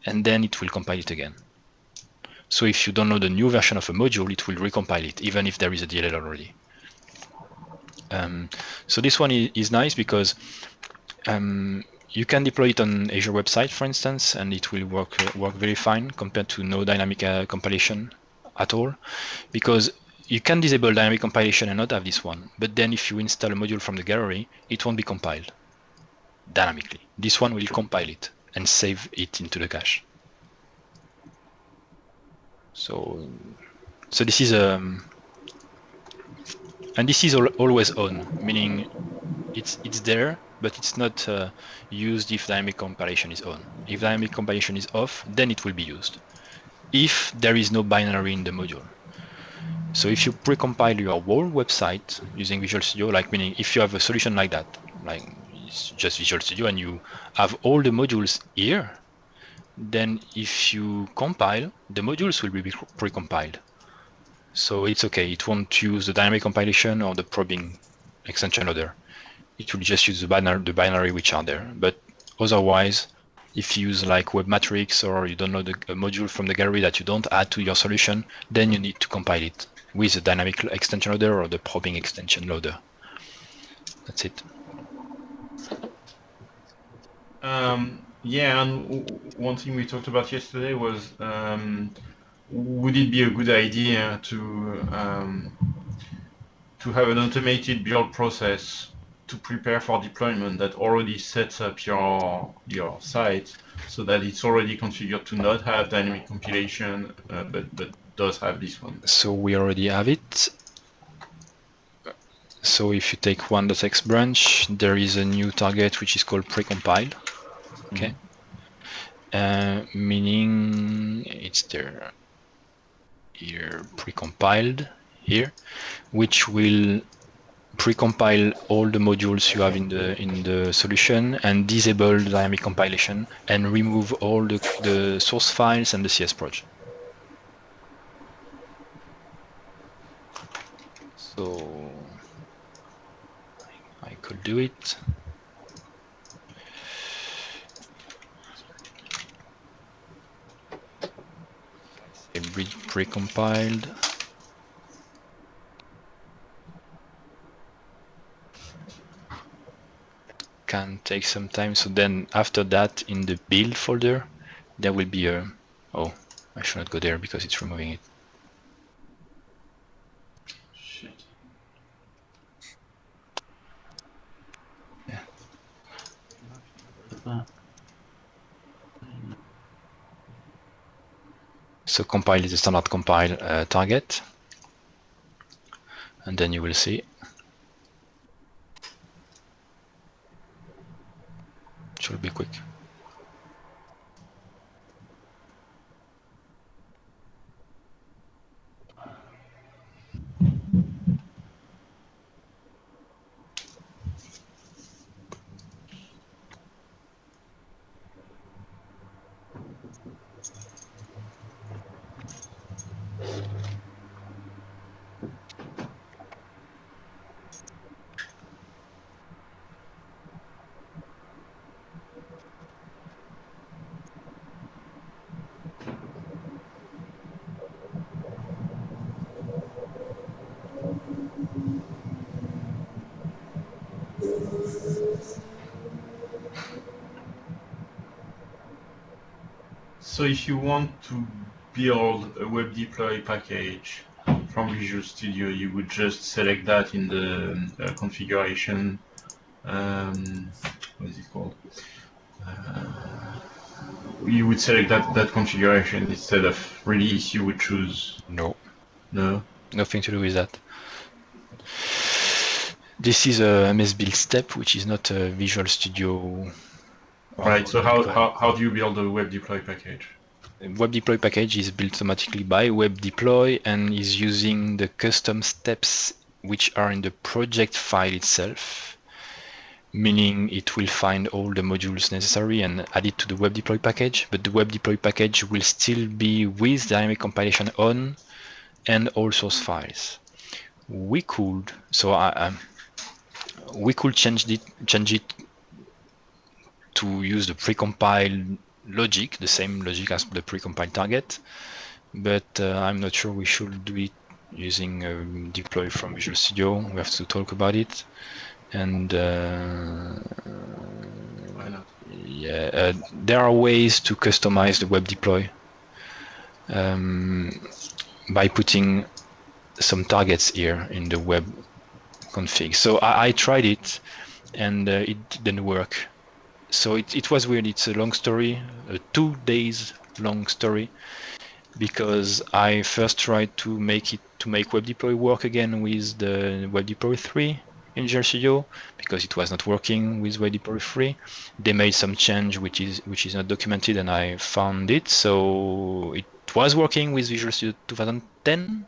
and then it will compile it again. So if you download a new version of a module, it will recompile it, even if there is a DLL already. So this one is nice because you can deploy it on Azure website, for instance, and it will work very fine compared to no dynamic compilation at all. Because you can disable dynamic compilation and not have this one, but then if you install a module from the gallery, it won't be compiled dynamically. This one will compile it and save it into the cache. So this is and this is always on, meaning it's there, but it's not used if dynamic compilation is on. If dynamic compilation is off, then it will be used, if there is no binary in the module. So if you pre-compile your whole website using Visual Studio, like meaning if you have a solution like that, like it's just Visual Studio and you have all the modules here, then if you compile, the modules will be pre-compiled. So it's okay, it won't use the dynamic compilation or the probing extension loader. It will just use the binary which are there. But otherwise, if you use like Webmatrix or you download a module from the gallery that you don't add to your solution, then you need to compile it with the dynamic extension loader or the probing extension loader. That's it. Yeah, and one thing we talked about yesterday was would it be a good idea to have an automated build process to prepare for deployment that already sets up your site so that it's already configured to not have dynamic compilation, but does have this one? So we already have it. So if you take 1.x branch, there is a new target which is called precompile. Okay. Meaning it's there here, precompiled here, which will precompile all the modules you have in the solution and disable the dynamic compilation and remove all the source files and the CS proj. So I could do it. Precompiled. Can take some time. So then after that, in the build folder, there will be a. Oh, I should not go there because it's removing it. Shit. Yeah. So compile is the standard compile target, and then you will see. It should be quick. So if you want to build a web deploy package from Visual Studio, you would just select that in the configuration. What is it called? You would select that configuration instead of release. You would choose. No. No. Nothing to do with that. This is a MS build step, which is not a Visual Studio. Right. So how do you build a web deploy package? Web deploy package is built automatically by web deploy and is using the custom steps which are in the project file itself, meaning it will find all the modules necessary and add it to the web deploy package, but the web deploy package will still be with dynamic compilation on and all source files. We could we could change it to use the precompiled logic, the same logic as the precompiled target, but I'm not sure we should do it using deploy from Visual Studio. We have to talk about it, and Why not? yeah, there are ways to customize the web deploy by putting some targets here in the web config. So I tried it and it didn't work. So it was weird. It's a long story, a 2 days long story, because I first tried to make web deploy work again with the web deploy 3 in Visual Studio because it was not working with web deploy 3. They made some change which is not documented, and I found it. So it was working with Visual Studio 2010.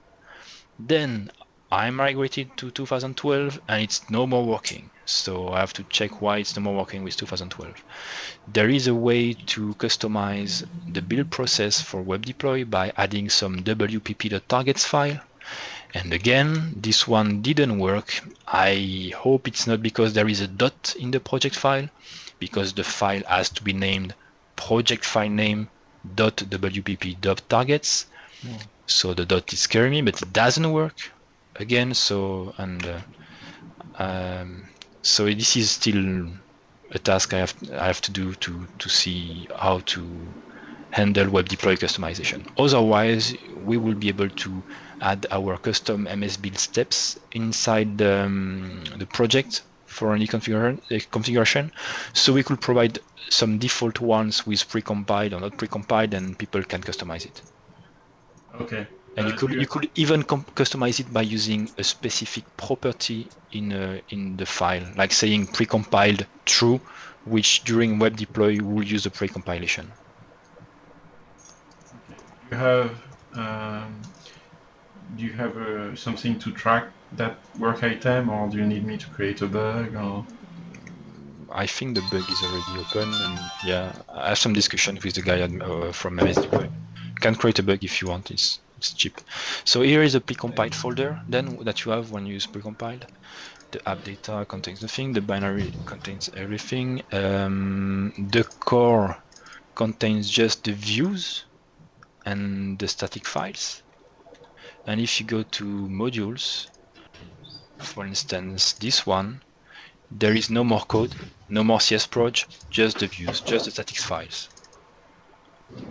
Then I migrated to 2012 and it's no more working. So I have to check why it's no more working with 2012. There is a way to customize the build process for web deploy by adding some wpp.targets file. And again, this one didn't work. I hope it's not because there is a dot in the project file, because the file has to be named project file name .wpp.targets. So the dot is scaring me, but it doesn't work again. So so this is still a task I have to do to see how to handle web deploy customization. Otherwise, we will be able to add our custom MS build steps inside the project for any configuration. So we could provide some default ones with precompiled or not precompiled, and people can customize it. Okay. And you could even customize it by using a specific property in the file, like saying precompiled true, which during web deploy will use the precompilation. Do you have something to track that work item, or do you need me to create a bug? Or I think the bug is already open, and yeah, I have some discussion with the guy from MS Deploy. Can create a bug if you want. It's cheap. So here is a precompiled folder then that you have when you use precompiled. The app data contains nothing. The binary contains everything. The core contains just the views and the static files. And if you go to modules, for instance, this one, there is no more code, no more CSproj, just the views, just the static files.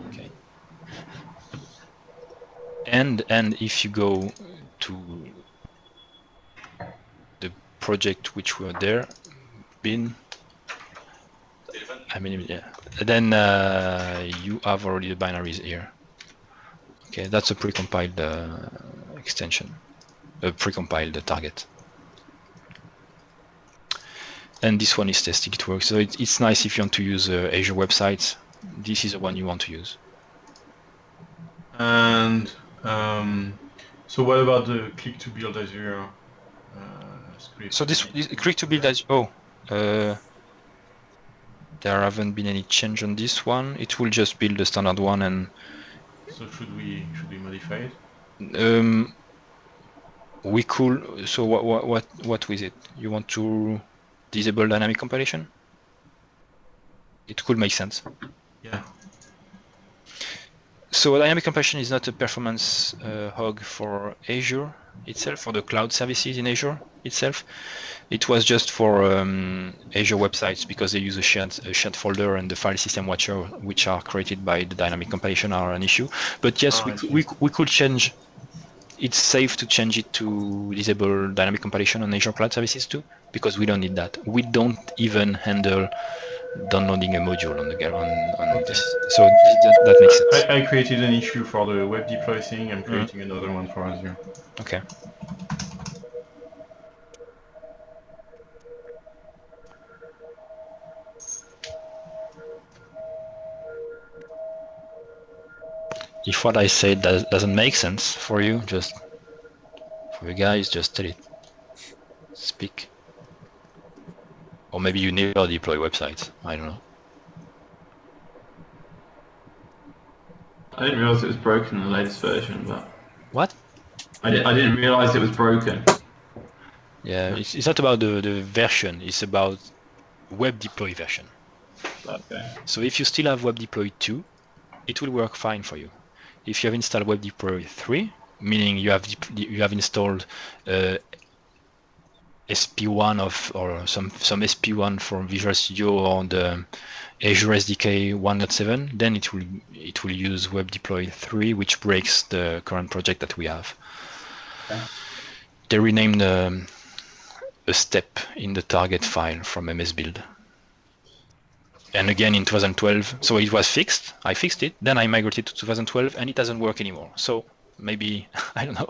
Okay. And if you go to the project which were there, bin, I mean, yeah, then you have already the binaries here. Okay, that's a precompiled extension, a precompiled target. And this one is testing, it works. So it's nice if you want to use Azure websites. This is the one you want to use. and so what about the click to build Azure script? So this click to build as there haven't been any change on this one. It will just build the standard one. And so should we modify it? We could. So what with it? You want to disable dynamic compilation? It could make sense. Yeah. So dynamic compilation is not a performance hog for Azure itself, for the cloud services in Azure itself. It was just for Azure websites because they use a shared folder, and the file system watcher which are created by the dynamic compilation are an issue. But yes, we could change. It's safe to change it to disable dynamic compilation on Azure cloud services too, because we don't need that. We don't even handle downloading a module on this, so that makes sense. I created an issue for the web deploy thing. I'm creating another one for Azure. Okay. If what I said doesn't make sense for you, just for you guys, just tell it. Speak. Or maybe you never deploy websites. I don't know. I didn't realize it was broken in the latest version, but What? I didn't realize it was broken. Yeah, it's not about the version. It's about web deploy version. Okay. So if you still have web deploy 2, it will work fine for you. If you have installed web deploy 3, meaning you have installed SP1 or some SP1 from Visual Studio on the Azure SDK 1.7, then it will use web deploy 3, which breaks the current project that we have. Okay. They renamed a step in the target file from MS Build. And again in 2012, so it was fixed. I fixed it, then I migrated to 2012, and it doesn't work anymore. So maybe I don't know.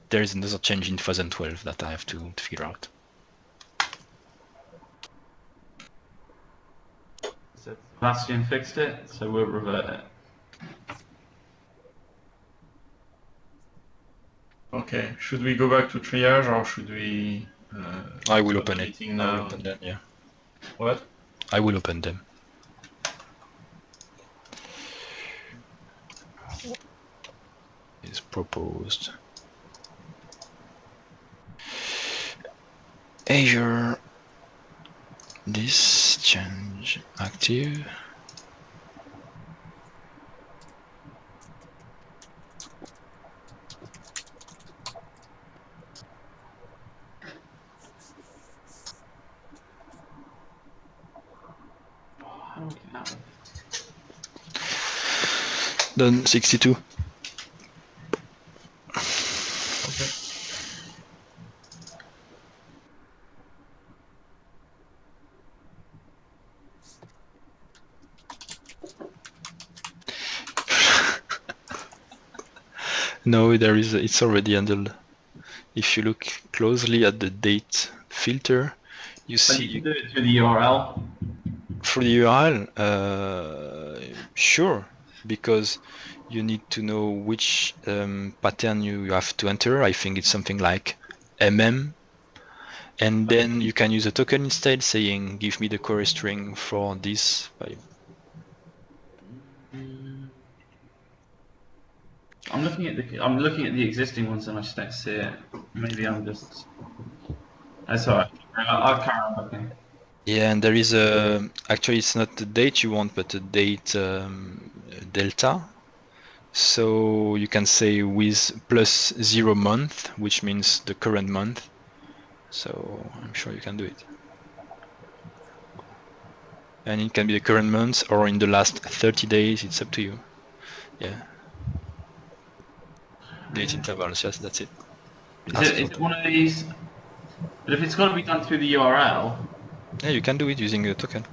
There is another change in 2012 that I have to figure out. Sebastian fixed it, so we'll revert it. Okay. Should we go back to triage, or should we? I will open it. Now? I will open them, yeah. What? I will open them. It's proposed. Azure, this change active. How do we get out of it? Done 62. Okay. No, there is. It's already handled. If you look closely at the date filter, you So see. you can do it through the URL. For the URL, sure, because you need to know which pattern you have to enter. I think it's something like and then you can use a token instead, saying give me the query string for this value. I'm looking at the existing ones and I just don't see it. Maybe I'm just. That's alright. I'll carry on looking. Yeah, and there is a, actually it's not the date you want, but the date delta. So you can say with plus 0 month, which means the current month. So I'm sure you can do it. And it can be the current month or in the last 30 days, it's up to you. Yeah. Date intervals, yes, that's it. Is it one of these? But if it's got to be done through the URL. Yeah, you can do it using a token.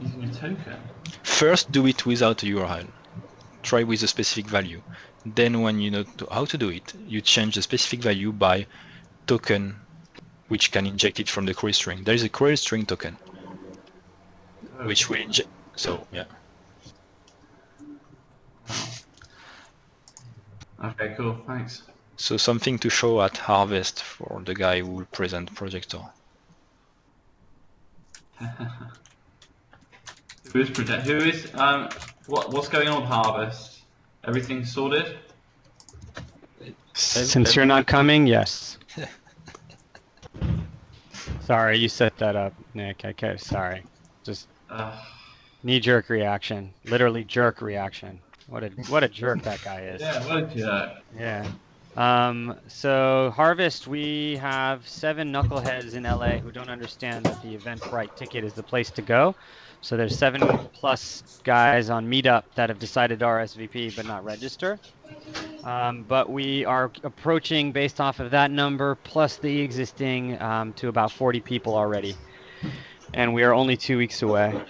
Using a token? First, do it without a URL. Try with a specific value. Then when you know how to do it, you change the specific value by token, which can inject it from the query string. There is a query string token, which will inject. So, yeah. Okay, cool, thanks. So something to show at Harvest for the guy who will present Projector. What's going on with Harvest? Everything sorted? Since you're not coming, yes. Sorry, you set that up, Nick. Okay, sorry. Just knee-jerk reaction. Literally jerk reaction. What a jerk that guy is. Yeah, what a jerk. Yeah. So Harvest, we have 7 knuckleheads in LA who don't understand that the Eventbrite ticket is the place to go. So there's 7+ guys on Meetup that have decided to RSVP but not register. But we are approaching, based off of that number plus the existing, to about 40 people already. And we are only 2 weeks away.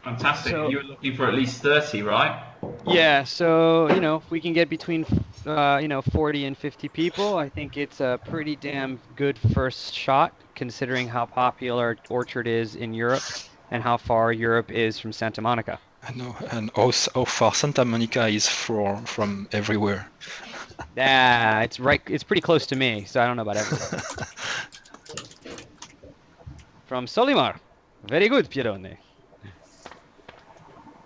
Fantastic. So, you were looking for at least 30, right? Yeah, so, if we can get between 40 and 50 people, I think it's a pretty damn good first shot, considering how popular Orchard is in Europe and how far Europe is from Santa Monica. I know, and how far Santa Monica is from everywhere. Yeah, it's pretty close to me, so I don't know about everything. From Solimar. Very good, Pierone.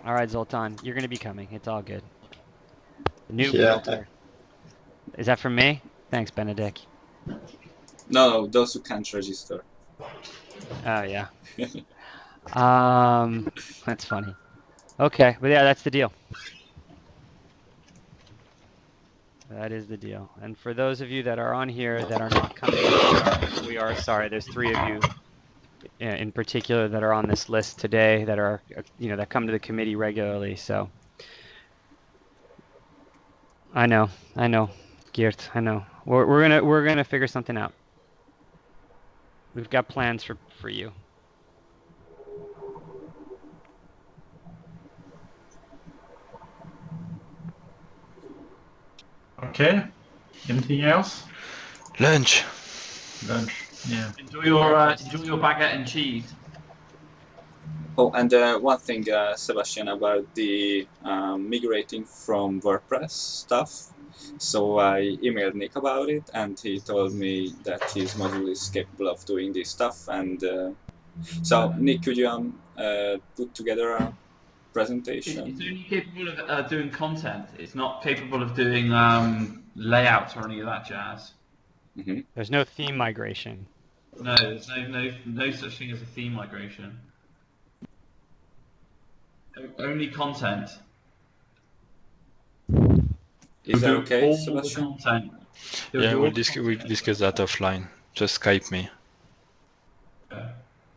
All right, Zoltan, you're going to be coming. It's all good. The new filter. Is that from me? Thanks, Benedict. No, those who can't register. Oh, yeah. That's funny. Okay, but yeah, that's the deal. That is the deal. And for those of you that are on here that are not coming, we are sorry. There's 3 of you in particular that are on this list today that are, that come to the committee regularly. So I know, Geert, I know. We're gonna figure something out. We've got plans for you. Okay. Anything else? Lunch. Yeah. Enjoy your baguette and cheese. Oh, and one thing, Sebastian, about the migrating from WordPress stuff. So I emailed Nick about it, and he told me that his module is capable of doing this stuff. And so, Nick, could you put together a presentation? It's only capable of doing content. It's not capable of doing layouts or any of that jazz. Mm-hmm. There's no theme migration. No, there's no such thing as a theme migration. Only content. Is that okay, Sebastian? Yeah, we'll discuss that offline. Just Skype me.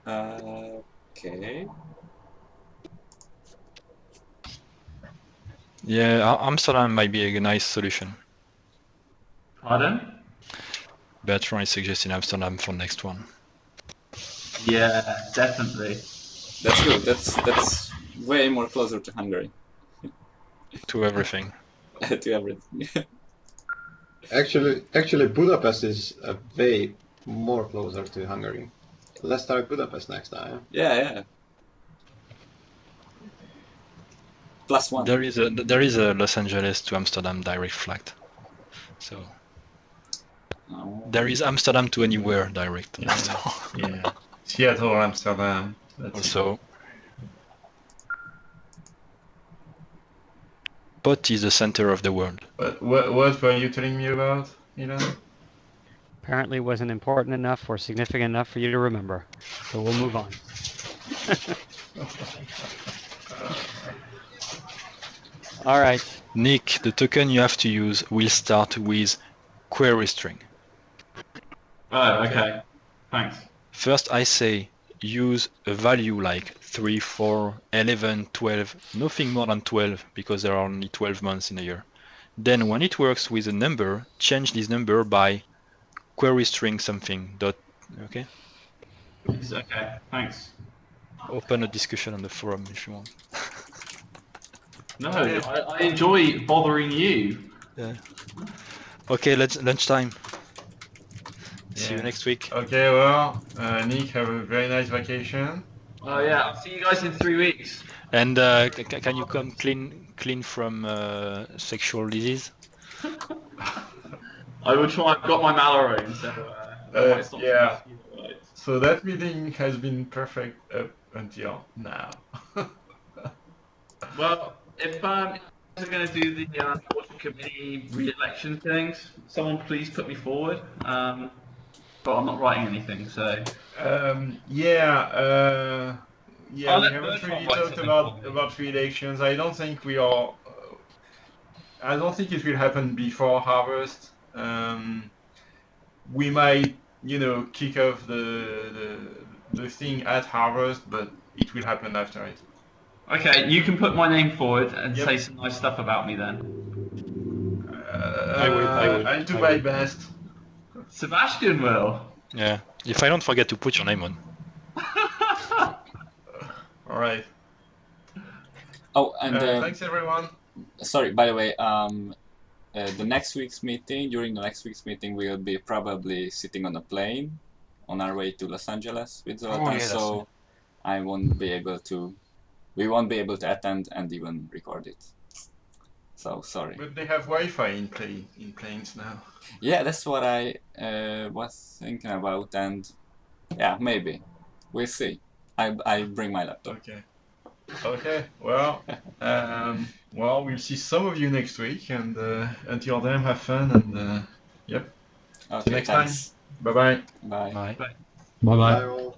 Okay. Yeah, Amsterdam might be a nice solution. Pardon? Bertrand is suggesting Amsterdam for next one. Yeah, definitely. That's good. That's way more closer to Hungary. To everything. To everything. Actually, Budapest is way more closer to Hungary. Let's try Budapest next time. Yeah. +1. There is a Los Angeles to Amsterdam direct flight. So No. There is Amsterdam to anywhere direct. Yeah. Yeah. Seattle, Amsterdam. That's Also, pot is the center of the world. What were you telling me about, Elon? Apparently wasn't important enough or significant enough for you to remember. So we'll move on. All right. Nick, the token you have to use will start with query string. Oh, okay. Thanks. First I say use a value like 3, 4, 11, 12, nothing more than 12 because there are only 12 months in a year. Then when it works with a number, change this number by query string something. Okay? Okay, thanks. Open a discussion on the forum if you want. No, I enjoy bothering you. Yeah. Okay, let's lunchtime. See you next week. Okay, well, Nick, have a very nice vacation. Oh yeah, I'll see you guys in 3 weeks. And can you come clean from sexual disease? I will try. I've got my Mallory, so I might stop yeah. some mosquito bites. So that meeting has been perfect up until now. Well, if you guys are going to do the audit committee re-election things, someone please put me forward. But I'm not writing anything, so. Yeah, we haven't Bertrand really write talked something about re-elections. I don't think we are. I don't think it will happen before harvest. We might, kick off the thing at harvest, but it will happen after it. Okay, you can put my name forward and Yep. say some nice stuff about me then. I would. I'll do my best. Sebastian will. Yeah. If I don't forget to put your name on. All right. Oh, and Thanks everyone. sorry, by the way, the next week's meeting, during the next week's meeting, we'll be probably sitting on a plane on our way to Los Angeles with Zoltan, so I won't be able to, we won't be able to attend and even record it. So sorry. But they have Wi-Fi in planes now. Yeah, that's what I was thinking about, and yeah, maybe. We'll see. I bring my laptop. Okay. Well, we'll see some of you next week, and until then, have fun, and yep. Okay, See you next thanks. time. Bye-bye. Bye. Bye. Bye bye. Bye all.